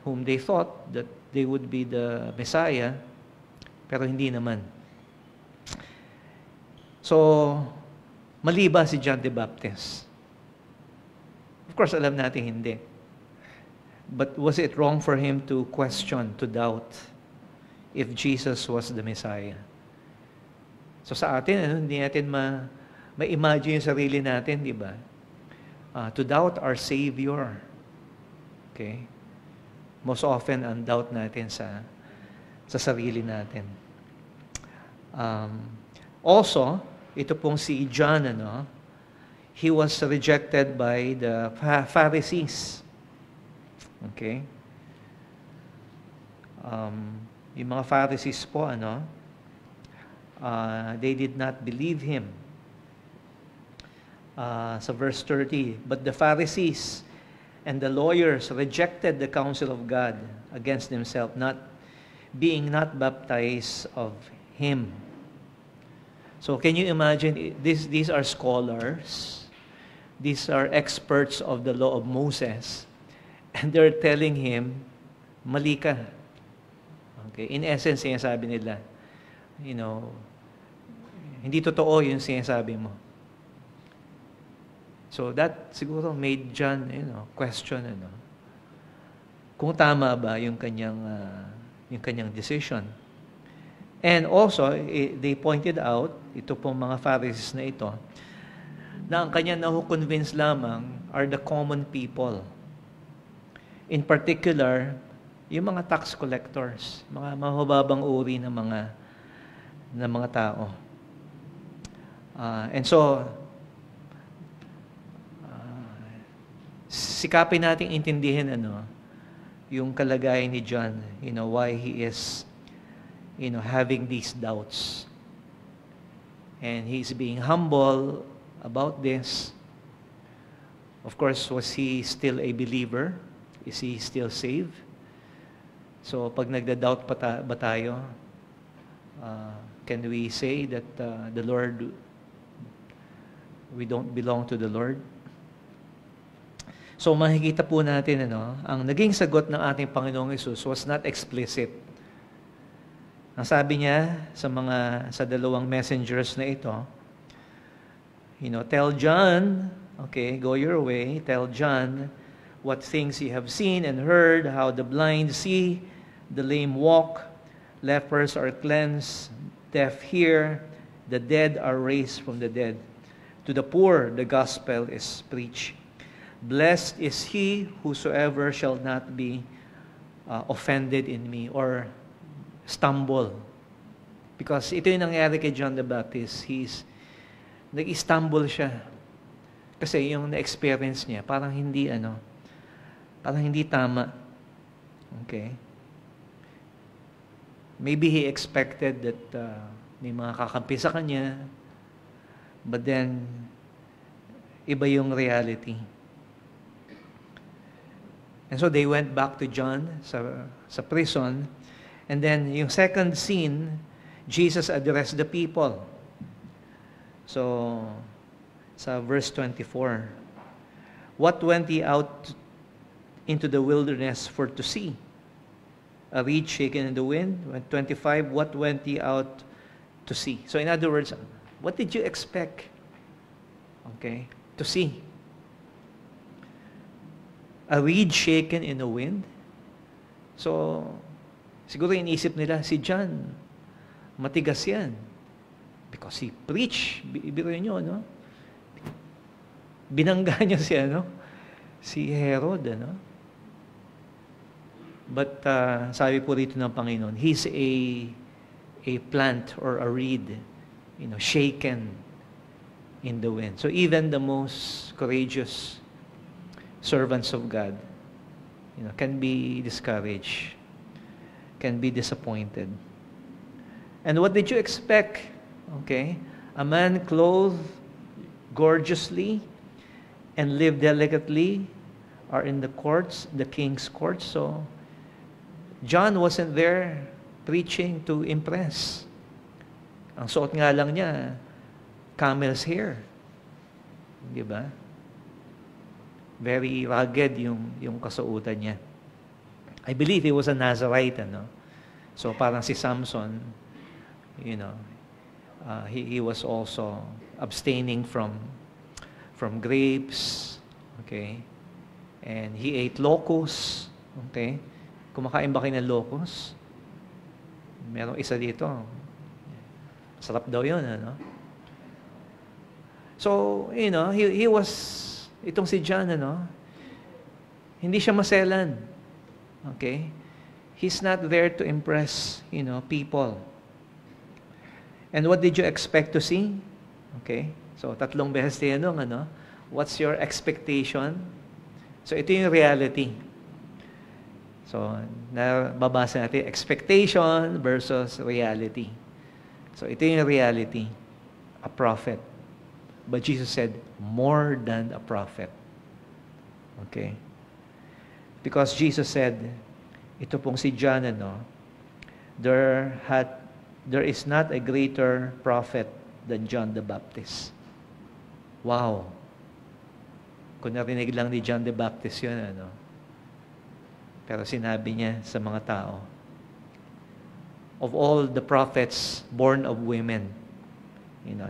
whom they thought that they would be the Messiah, pero hindi naman. So, mali ba si John the Baptist? Of course, alam natin hindi. But was it wrong for him to question, to doubt if Jesus was the Messiah? So sa atin, hindi natin ma-imagine yung sarili natin, di ba? To doubt our Savior. Okay? Most often, ang doubt natin sa sarili natin. Also, ito pong si John, he was rejected by the Pharisees. Okay? Yung mga Pharisees po, they did not believe him. Sa verse 30, but the Pharisees and the lawyers rejected the counsel of God against themselves, being not baptized of him. So can you imagine, these are scholars, these are experts of the law of Moses, and they're telling him, mali ka. Okay? In essence, sinasabi nila, hindi totoo yung sinasabi mo. So that siguro made John, question, kung tama ba yung kanyang decision. And also, they pointed out, ito pong mga Pharisees na ito, na ang kanyang nahukonvince lamang are the common people. In particular, yung mga tax collectors, mga mahubabang uri ng mga tao. And so, sikapin nating intindihin yung kalagayan ni John, why he is having these doubts. And he's being humble about this. Of course, was he still a believer? Is he still saved? So, pag nagda-doubt ba tayo, can we say that the Lord, we don't belong to the Lord? So, makikita po natin, ang naging sagot ng ating Panginoong Hesus was not explicit. Ang sabi niya sa dalawang messengers na ito, tell John, okay, go your way, tell John what things you have seen and heard, how the blind see, the lame walk, lepers are cleansed, deaf hear, the dead are raised from the dead. To the poor, the gospel is preached. Blessed is he whosoever shall not be offended in me or stumble. Because ito yung nangyari kay John the Baptist. Nag-stumble siya. Kasi yung na-experience niya, parang hindi tama. Okay? Maybe he expected that may mga kakampi sa kanya, but then, iba yung reality. And so they went back to John sa prison. And then, yung second scene, Jesus addressed the people. So, sa verse 24, what went ye out into the wilderness for to see? A reed shaken in the wind. 25, what went ye out to see? So, in other words, what did you expect? Okay, to see? A reed shaken in the wind? So, siguro inisip nila, si John, matigas yan. Because he preached. Ibiro nyo, binangga niya si Herod, But, sabi po rito ng Panginoon, he's a plant or a reed, shaken in the wind. So, even the most courageous servants of God, can be discouraged, can be disappointed. And what did you expect? Okay, a man clothed gorgeously and live delicately, are in the courts, the king's courts. So, John wasn't there preaching to impress. Ang suot nga lang niya, camel's hair. Di ba? Very rugged yung kasuotan niya. I believe he was a Nazarite, ano? So parang si Samson, he was also abstaining from grapes, okay? And he ate locusts, okay? Kumakain ba kayo ng locusts? Merong isa dito. Sarap daw yun, ano? So, he was, itong si John, hindi siya maselan. Okay? He's not there to impress, people. And what did you expect to see? Okay? So, 3 beses tinanong, what's your expectation? So, ito yung reality. So, nababasa natin, expectation versus reality. So, ito yung reality. A prophet. But Jesus said, more than a prophet. Okay? Because Jesus said, ito pong si John, there is not a greater prophet than John the Baptist. Wow! Kung narinig lang ni John the Baptist yun, Pero sinabi niya sa mga tao, of all the prophets born of women,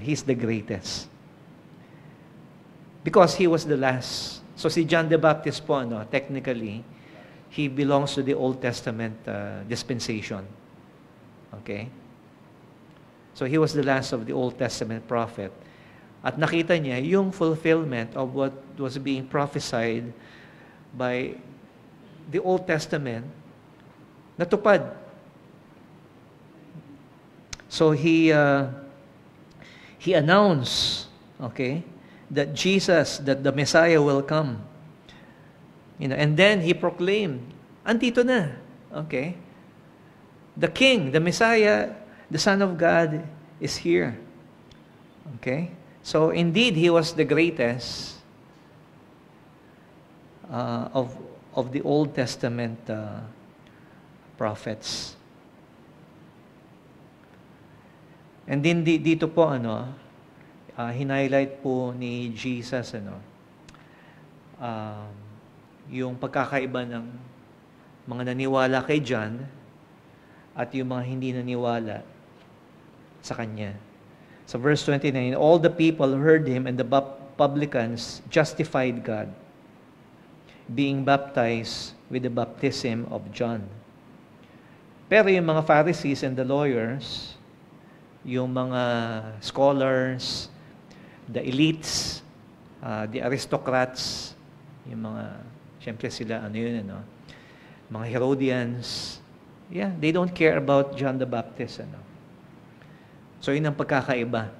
he's the greatest. Because he was the last. So si John the Baptist po, technically, he belongs to the Old Testament dispensation. Okay? So he was the last of the Old Testament prophet. At nakita niya yung fulfillment of what was being prophesied by the Old Testament natupad. So he announced, okay, that the Messiah will come. And then he proclaimed, andito na, okay? The King, the Messiah, the Son of God is here. Okay? So indeed, he was the greatest of the Old Testament prophets. And then dito po, hinighlight po ni Jesus, yung pagkakaiba ng mga naniwala kay John at yung mga hindi naniwala sa kanya. So verse 29, all the people heard him, and the publicans justified God, being baptized with the baptism of John. Pero yung mga Pharisees and the lawyers, yung mga scholars, the elites, the aristocrats, yung mga, syempre sila, mga Herodians, they don't care about John the Baptist, So, yun ang pagkakaiba.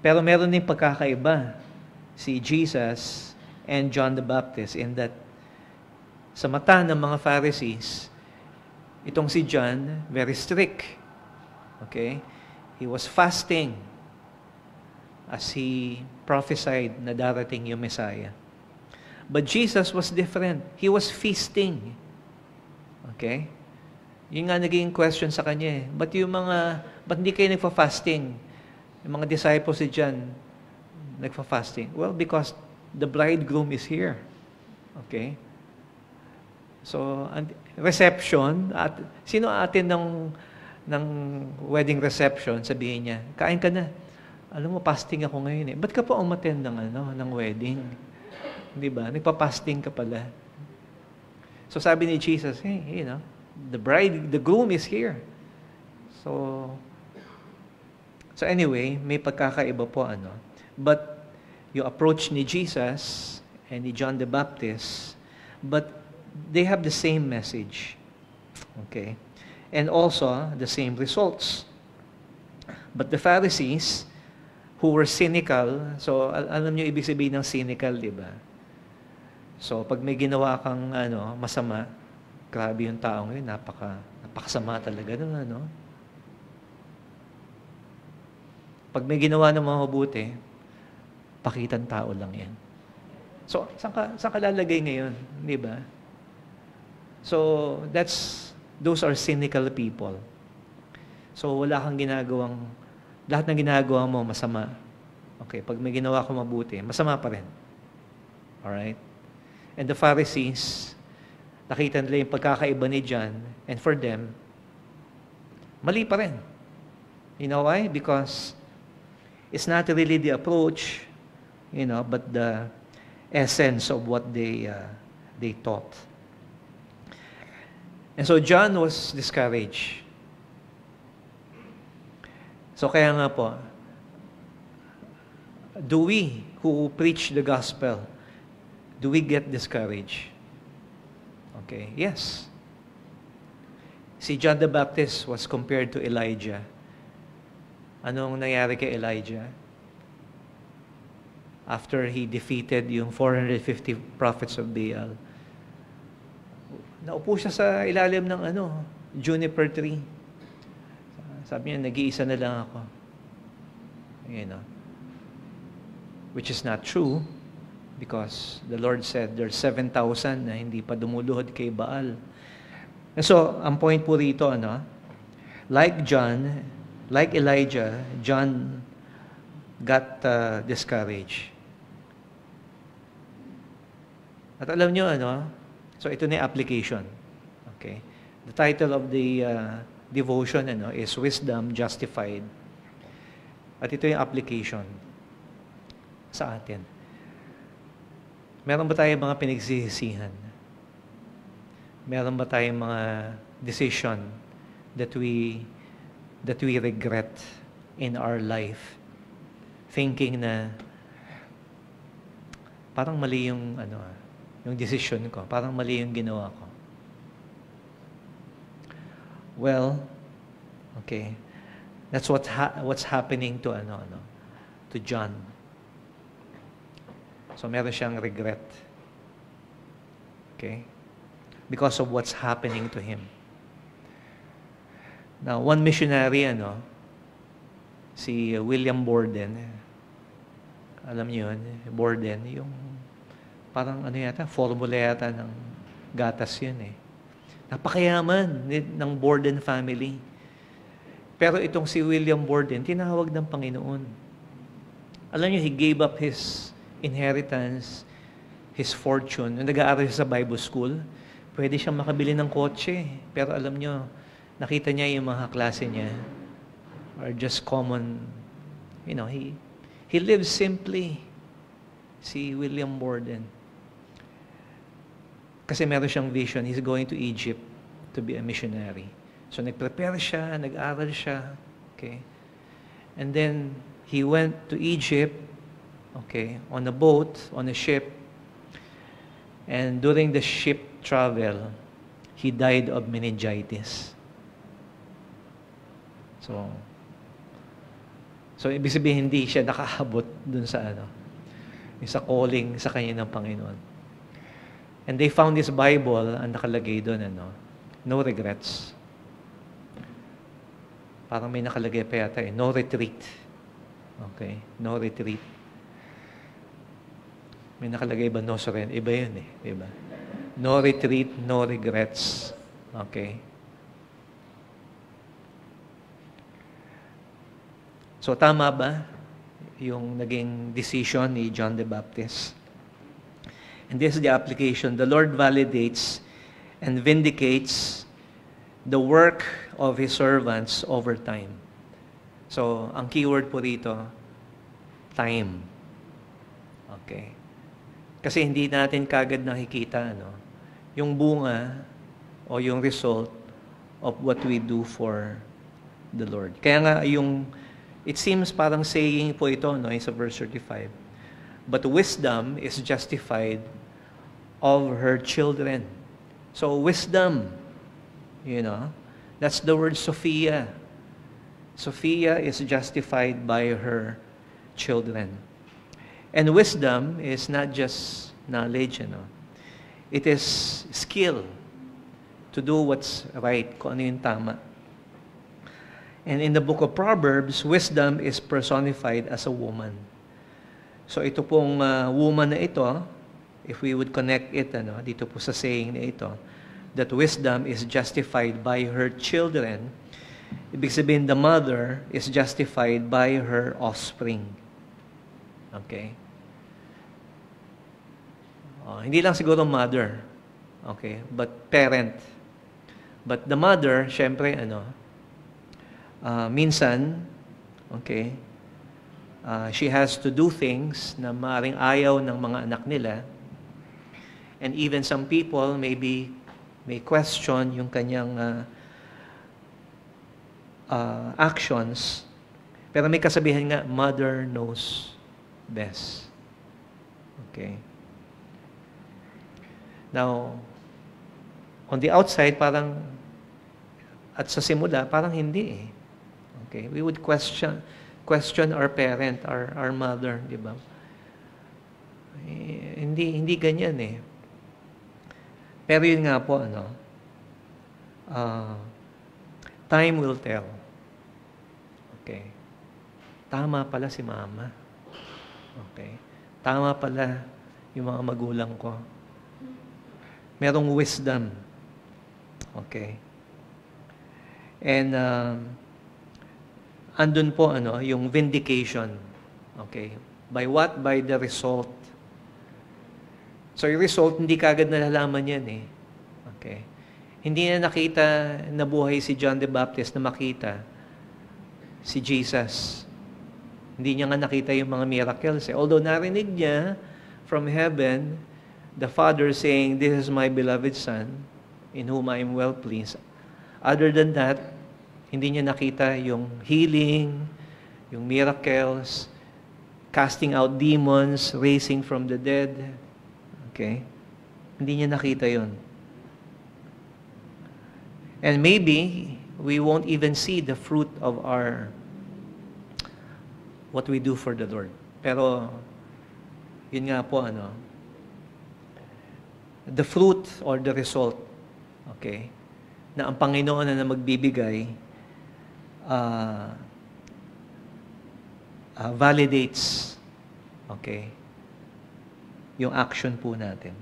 Pero meron din pagkakaiba si Jesus and John the Baptist in that sa mata ng mga Pharisees, itong si John, very strict. Okay? He was fasting as he prophesied na darating yung Messiah. But Jesus was different. He was feasting. Okay? Yung nga naging question sa kanya, ba't hindi kayo nagfa-fasting? Yung mga disciples si John, nagfa-fasting. Well, because the bridegroom is here. Okay? So, reception, sino atin ng wedding reception, sabihin niya, kain ka na. Alam mo, fasting ako ngayon . Ba't ka pa umattend ng wedding? Di ba? Nagpa-fasting ka pala. So sabi ni Jesus, hey, the groom is here. So anyway, may pagkakaiba po, But yung approach ni Jesus and ni John the Baptist, but they have the same message. Okay? And also, the same results. But the Pharisees, who were cynical, so alam niyo ibig sabihin ng cynical, di ba? So, pag may ginawa kang masama, grabe yung tao ngayon, napakasama talaga nun, Pag may ginawa ng mga mabuti, pakitang tao lang yan. So, saan ka lalagay ngayon? Di ba? So, those are cynical people. So, wala kang lahat ng ginagawa mo masama. Okay, pag may ginawa ko mabuti, masama pa rin. Alright? And the Pharisees, nakita nila yung pagkakaiba ni John, and for them, mali pa rin. You know why? Because it's not really the approach, but the essence of what they taught. And so John was discouraged. So kaya nga po, do we who preach the gospel, do we get discouraged? Okay, yes. Si John the Baptist was compared to Elijah. Anong nangyari kay Elijah? After he defeated yung 450 prophets of Baal, naupo siya sa ilalim ng juniper tree. Sabi niya, nag-iisa na lang ako. Which is not true, because the Lord said there's 7,000 na hindi pa dumuluhod kay Baal. And so, ang point po rito, like Elijah, John got discouraged. At alam nyo, so ito na yung application. Okay? The title of the devotion is Wisdom Justified. At ito yung application sa atin. Meron ba tayong mga pinagsisisihan? Meron ba tayong mga decision that we regret in our life? Thinking na parang mali yung yung decision ko, parang mali yung ginawa ko. Well, okay. That's what's happening to to John. So meron siyang regret. Okay? Because of what's happening to him. Now, one missionary, si William Borden, alam niyo yun, Borden, yung parang formula yata ng gatas yun eh. Napakayaman ng Borden family. Pero itong si William Borden, tinawag ng Panginoon. Alam niyo, he gave up his inheritance, his fortune. Nung nag-aaral siya sa Bible school, pwede siyang makabili ng kotse. Pero alam niyo, nakita niya yung mga klase niya are just common. He lives simply. Si William Borden. Kasi meron siyang vision. He's going to Egypt to be a missionary. So nag-prepare siya, nag-aral siya. Okay? And then, he went to Egypt, okay, on a boat, on a ship. And during the ship travel, he died of meningitis. So ibig sabihin, hindi siya nakaabot dun sa sa calling sa kanya ng Panginoon. And they found this Bible, ang nakalagay doon, no regrets. Parang may nakalagay pa yata no retreat. Okay, no retreat. May nakalagay ba no surrender? Iba yun diba? No retreat, no regrets. Okay. So tama ba yung naging decision ni John the Baptist? And this is the application. The Lord validates and vindicates the work of His servants over time. So, ang keyword po rito, time. Okay. Kasi hindi natin kagad nakikita, yung bunga o yung result of what we do for the Lord. Kaya nga, it seems parang saying po ito, sa verse 35. But wisdom is justified of her children. So, wisdom, that's the word Sophia. Sophia is justified by her children. And wisdom is not just knowledge, It is skill to do what's right, kung ano yung tama. And in the book of Proverbs, wisdom is personified as a woman. So ito pong woman na ito, if we would connect it, dito po sa saying na ito, that wisdom is justified by her children, ibig sabihin, the mother is justified by her offspring. Okay? Hindi lang siguro mother, okay, but parent. But the mother, syempre, minsan, okay, she has to do things na maaaring ayaw ng mga anak nila. And even some people maybe may question yung kanyang actions. Pero may kasabihan nga, mother knows best. Okay? Now, on the outside, parang, at sa simula, parang hindi eh. Okay? We would question our parent, our mother, di ba? Hindi ganyan eh. Pero yun nga po, time will tell. Okay. Tama pala si mama. Okay. Tama pala yung mga magulang ko. Merong wisdom. Okay. And andun po yung vindication. Okay. By what? By the result. So yung result, hindi kagad nalalaman yan eh. Okay. Hindi na nakita na buhay si John the Baptist na makita si Jesus. Hindi niya nga nakita yung mga miracles eh. Although narinig niya from heaven, the Father saying, "This is my beloved Son, in whom I am well pleased." Other than that, hindi niya nakita yung healing, yung miracles, casting out demons, raising from the dead. Okay? Hindi niya nakita yun. And maybe, we won't even see the fruit of what we do for the Lord. Pero, yun nga po, the fruit or the result, okay, na ang Panginoon na magbibigay, validates, okay, yung action po natin.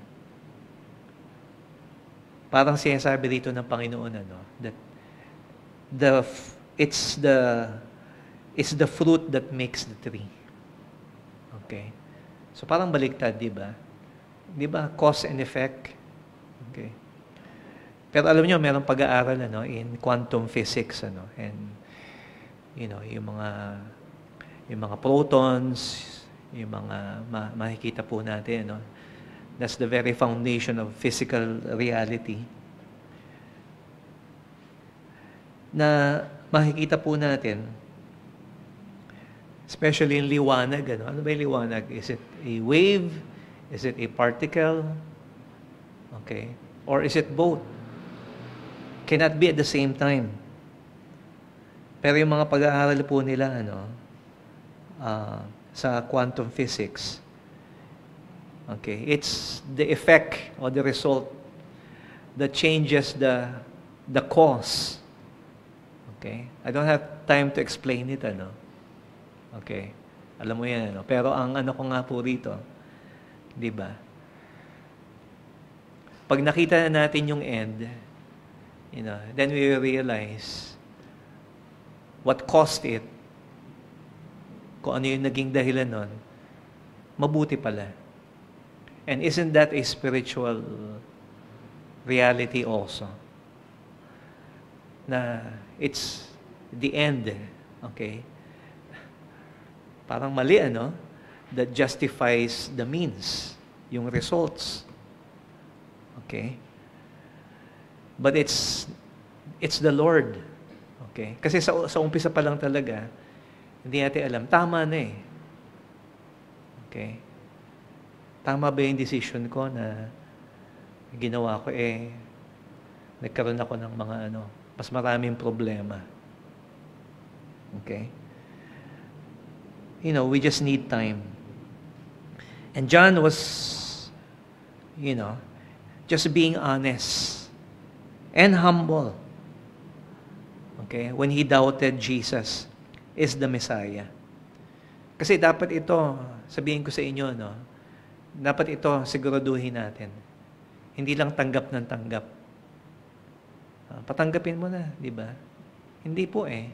Parang sinasabi dito ng Panginoon, that it's the fruit that makes the tree. Okay? So parang baliktad, di ba? Di ba? Cause and effect. Okay? Pero alam niyo, mayroong pag-aaral in quantum physics, and yung mga protons, yung mga makikita po natin, that's the very foundation of physical reality. Na makikita po natin, especially in liwanag, ano ba yung liwanag? Is it a wave? Is it a particle? Okay. Or is it both? Cannot be at the same time. Pero yung mga pag-aaral po nila, sa quantum physics, okay, it's the effect or the result that changes the cause. Okay? I don't have time to explain it, Okay? Alam mo yan, Pero ang ko nga po rito, di ba? Pag nakita na natin yung end, then we realize what caused it, kung ano yung naging dahilan nun, mabuti pala. And isn't that a spiritual reality also? Na it's the end, okay? Parang mali, that justifies the means, yung results. Okay? But it's the Lord. Okay? Kasi sa umpisa pa lang talaga, hindi natin alam, tama na eh. Okay? Tama ba yung decision ko na ginawa ko nagkaroon ako ng mga mas maraming problema. Okay? We just need time. And John was, just being honest and humble. Okay? When he doubted Jesus is the Messiah. Kasi dapat ito, sabihin ko sa inyo, Dapat ito siguraduhin natin. Hindi lang tanggap ng tanggap. Patanggapin mo na, di ba? Hindi po eh.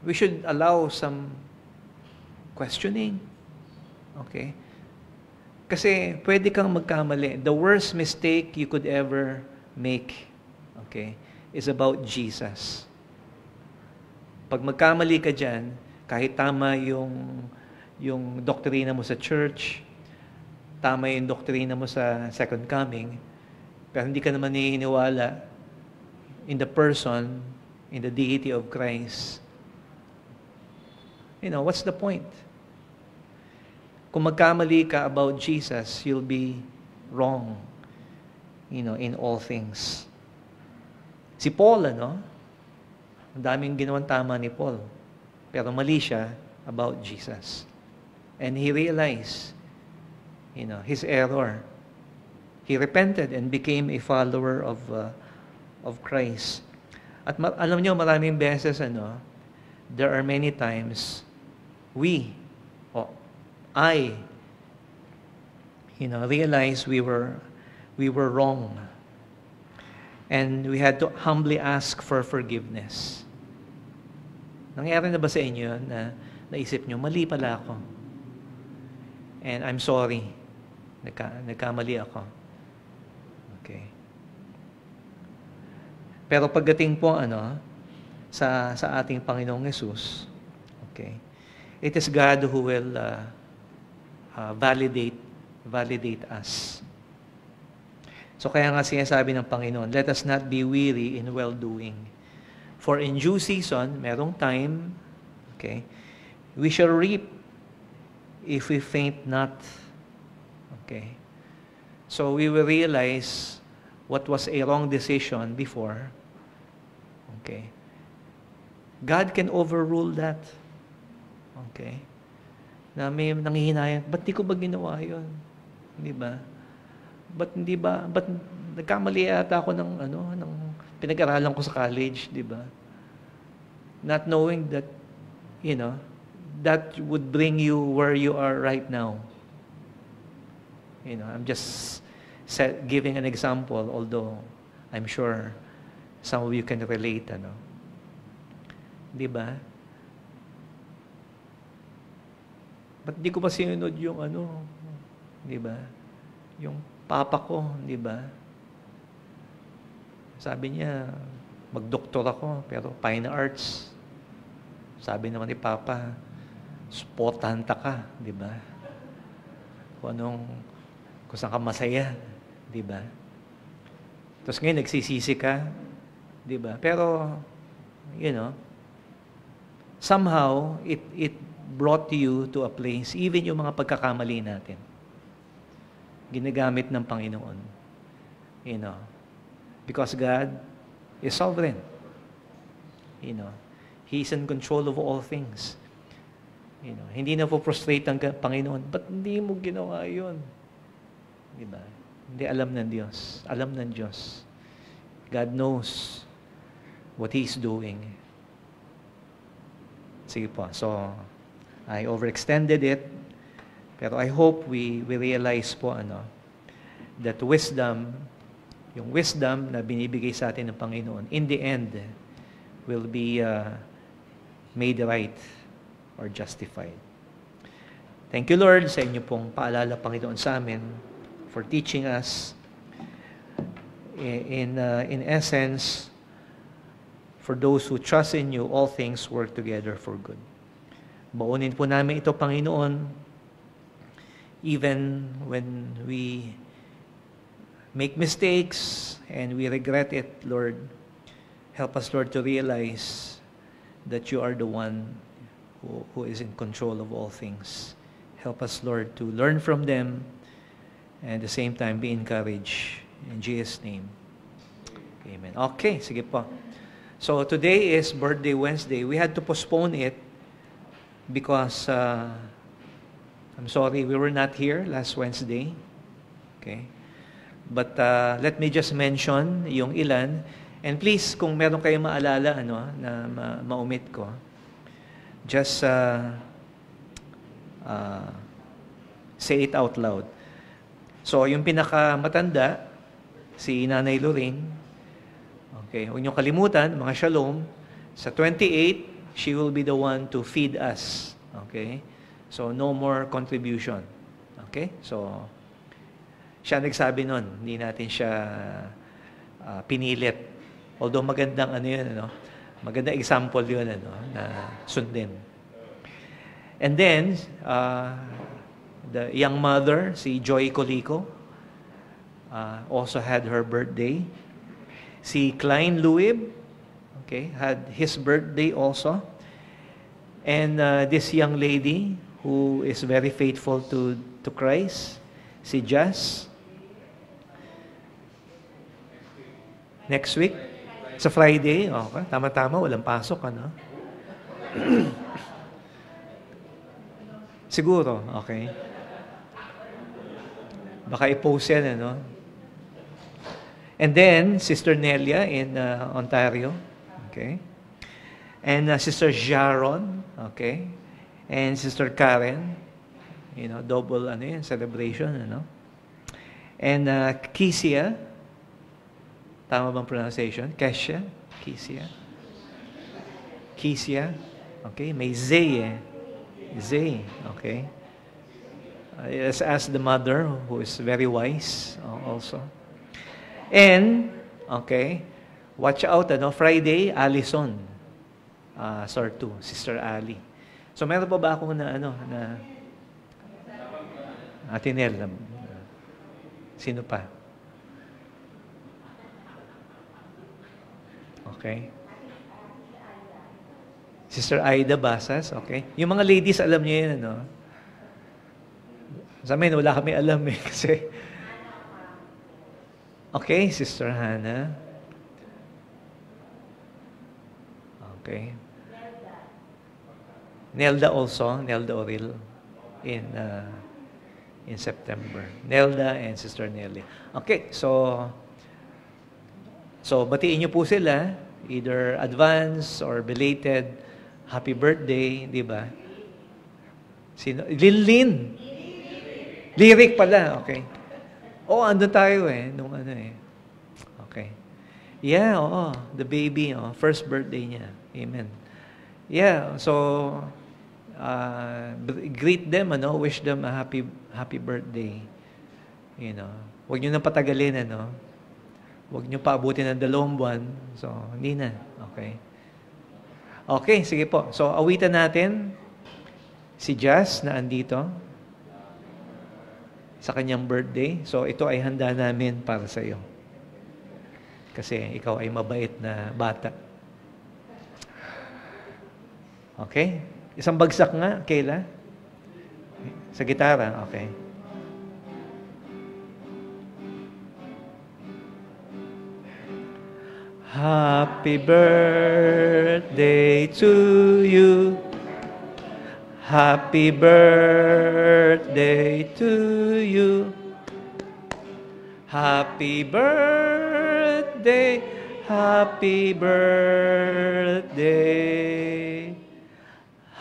We should allow some questioning. Okay? Kasi pwede kang magkamali. The worst mistake you could ever make, okay, is about Jesus. Pag magkamali ka dyan, kahit tama yung doktrina mo sa church, tama yung doktrina mo sa second coming, pero hindi ka naman naniniwala in the person, in the deity of Christ, what's the point? Kung magkamali ka about Jesus, you'll be wrong, in all things. Si Paul, ang daming ginawang tama ni Paul, pero mali siya about Jesus. And he realized, his error. He repented and became a follower of Christ. At alam niyo, maraming beses, there are many times I realized we were wrong. And we had to humbly ask for forgiveness. Nangyari na ba sa inyo yun na naisip nyo, mali pala ako? And I'm sorry. Nagkamali ako. Okay. Pero pagdating po sa ating Panginoong Hesus, okay, it is God who will validate us. So kaya nga sinasabi ng Panginoon, let us not be weary in well-doing. For in due season, merong time, okay, we shall reap if we faint not. Okay. So we will realize what was a wrong decision before. Okay. God can overrule that. Okay. Na may nanghihinayang, ba't di ko ba ginawa yun? Di ba? Ba't nagkamali ata ako ng pinag-aralan ko sa college, di ba? Not knowing that, that would bring you where you are right now. I'm just giving an example, although I'm sure some of you can relate, Di ba? Ba't di ko pa sinunod yung di ba? Yung papa ko, di ba? Sabi niya, mag-doktor ako, pero fine arts. Sabi naman ni Papa, sportanta ka, di ba? Kung saan ka masaya, di ba? Tapos ngayon, nagsisisi ka, di ba? Pero, somehow, it brought you to a place, even yung mga pagkakamali natin, ginagamit ng Panginoon. Because God is sovereign. He's in control of all things. Hindi na po frustrate ang Panginoon. Ba't hindi mo ginawa yun? Diba? Hindi alam ng Diyos. Alam ng Diyos. God knows what He's doing. Sige po. So, I overextended it. Pero I hope we realize po that wisdom, yung wisdom na binibigay sa atin ng Panginoon, in the end, will be made right or justified. Thank you, Lord, sa inyo pong paalala, Panginoon, sa amin for teaching us in essence, for those who trust in you, all things work together for good. Baunin po namin ito, Panginoon, even when we make mistakes and we regret it, Lord. Help us, Lord, to realize that you are the one who is in control of all things. Help us, Lord, to learn from them and at the same time be encouraged. In Jesus' name, amen. Okay, sige po. So today is Birthday Wednesday. We had to postpone it because I'm sorry, we were not here last Wednesday. Okay? But let me just mention yung ilan. And please, kung meron kayong maalala na ma-omit ko, just Say it out loud. So, yung pinakamatanda, si Nanay Lorraine, okay, huwag niyo kalimutan, mga shalom, sa 28, she will be the one to feed us. Okay? So, no more contribution. Okay? So, siya nagsabi nun, hindi natin siya pinilit. Although magandang ano yun, ano? Magandang example yun, ano, na sundin. And then, the young mother, si Joy Colico, also had her birthday. Si Klein Luib, okay, had his birthday also. And this young lady who is very faithful to Christ, si Jazz. Next week, sa Friday, okay, tama-tama, walang pasok, ano? Siguro, okay. Baka i-post yan, ano? And then, Sister Nelia in Ontario, okay? And Sister Sharon, okay? And Sister Karen, you know, double, ano yan, celebration, ano? And Kisia, tama bang pronunciation? Kesha? Kisia? Kisia, okay? May Zay, eh. Zay, okay? As the mother who is very wise also. And, okay, watch out, ano, Friday, Allison, Sortu, Sister Ali. So, meron pa ba akong na, ano, na, Atinel, sino pa? Okay. Sister Aida Basas, okay. Yung mga ladies, alam niyo yun, ano? Sa amin, wala kami alam eh, kasi... Okay, Sister Hannah. Okay. Nelda also, Nelda Oril, in September. Nelda and Sister Nelly. Okay, so batiin niyo po sila, either advance or belated, happy birthday, di ba? Sino? Lilin. Lyric pala, okay. Oh, andun tayo eh, nung ano eh. Okay. Yeah, oo, the baby, first birthday niya. Amen. Yeah, so, greet them, ano, wish them a happy birthday. You know, huwag niyo na patagalin, ano. Huwag niyo paabutin ng 2 buwan. So, hindi na. Okay. Okay, sige po. So, awitan natin si Jazz na andito sa kanyang birthday. So, ito ay handa namin para sa iyo. Kasi ikaw ay mabait na bata. Okay? Isang bagsak nga, Kayla. Sa gitara, okay. Happy birthday to you. Happy birthday to you. Happy birthday, happy birthday.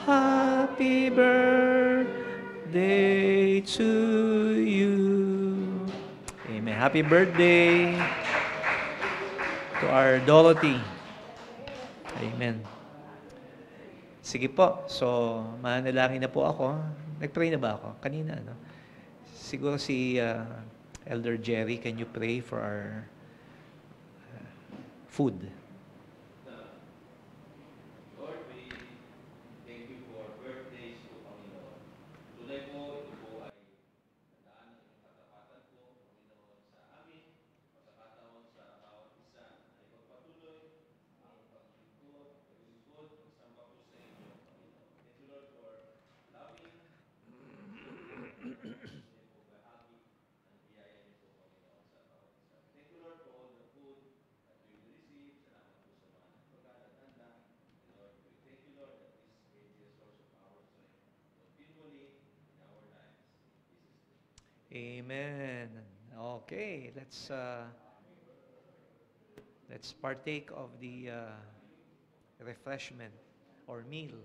Happy birthday to you. Amen. Happy birthday to our Dorothy. Amen. Sige po. So, manalangin na po ako. Nag-pray na ba ako? Kanina, no? Siguro si Elder Jerry, can you pray for our food? Lord, we thank you for birthdays po, Panginoon. Tunay po, ito po ay daan ng inyong katapatan po, Panginoon, sa amin, pagkakataon sa bawat isa, ay pagpatuloy ang paglingkod, magsamba po sa inyo, Panginoon. Thank you, Lord, for loving, happy, ang biyaya niyo po, Panginoon, sa bawat isa. Thank you, Lord, for all the food that we will receive. Salamat po sa mga pagkakatanda. And Lord, we thank you, Lord, that this may be a source of our strength continually in our lives. In Jesus' name. Amen. Okay, let's partake of the refreshment or meal.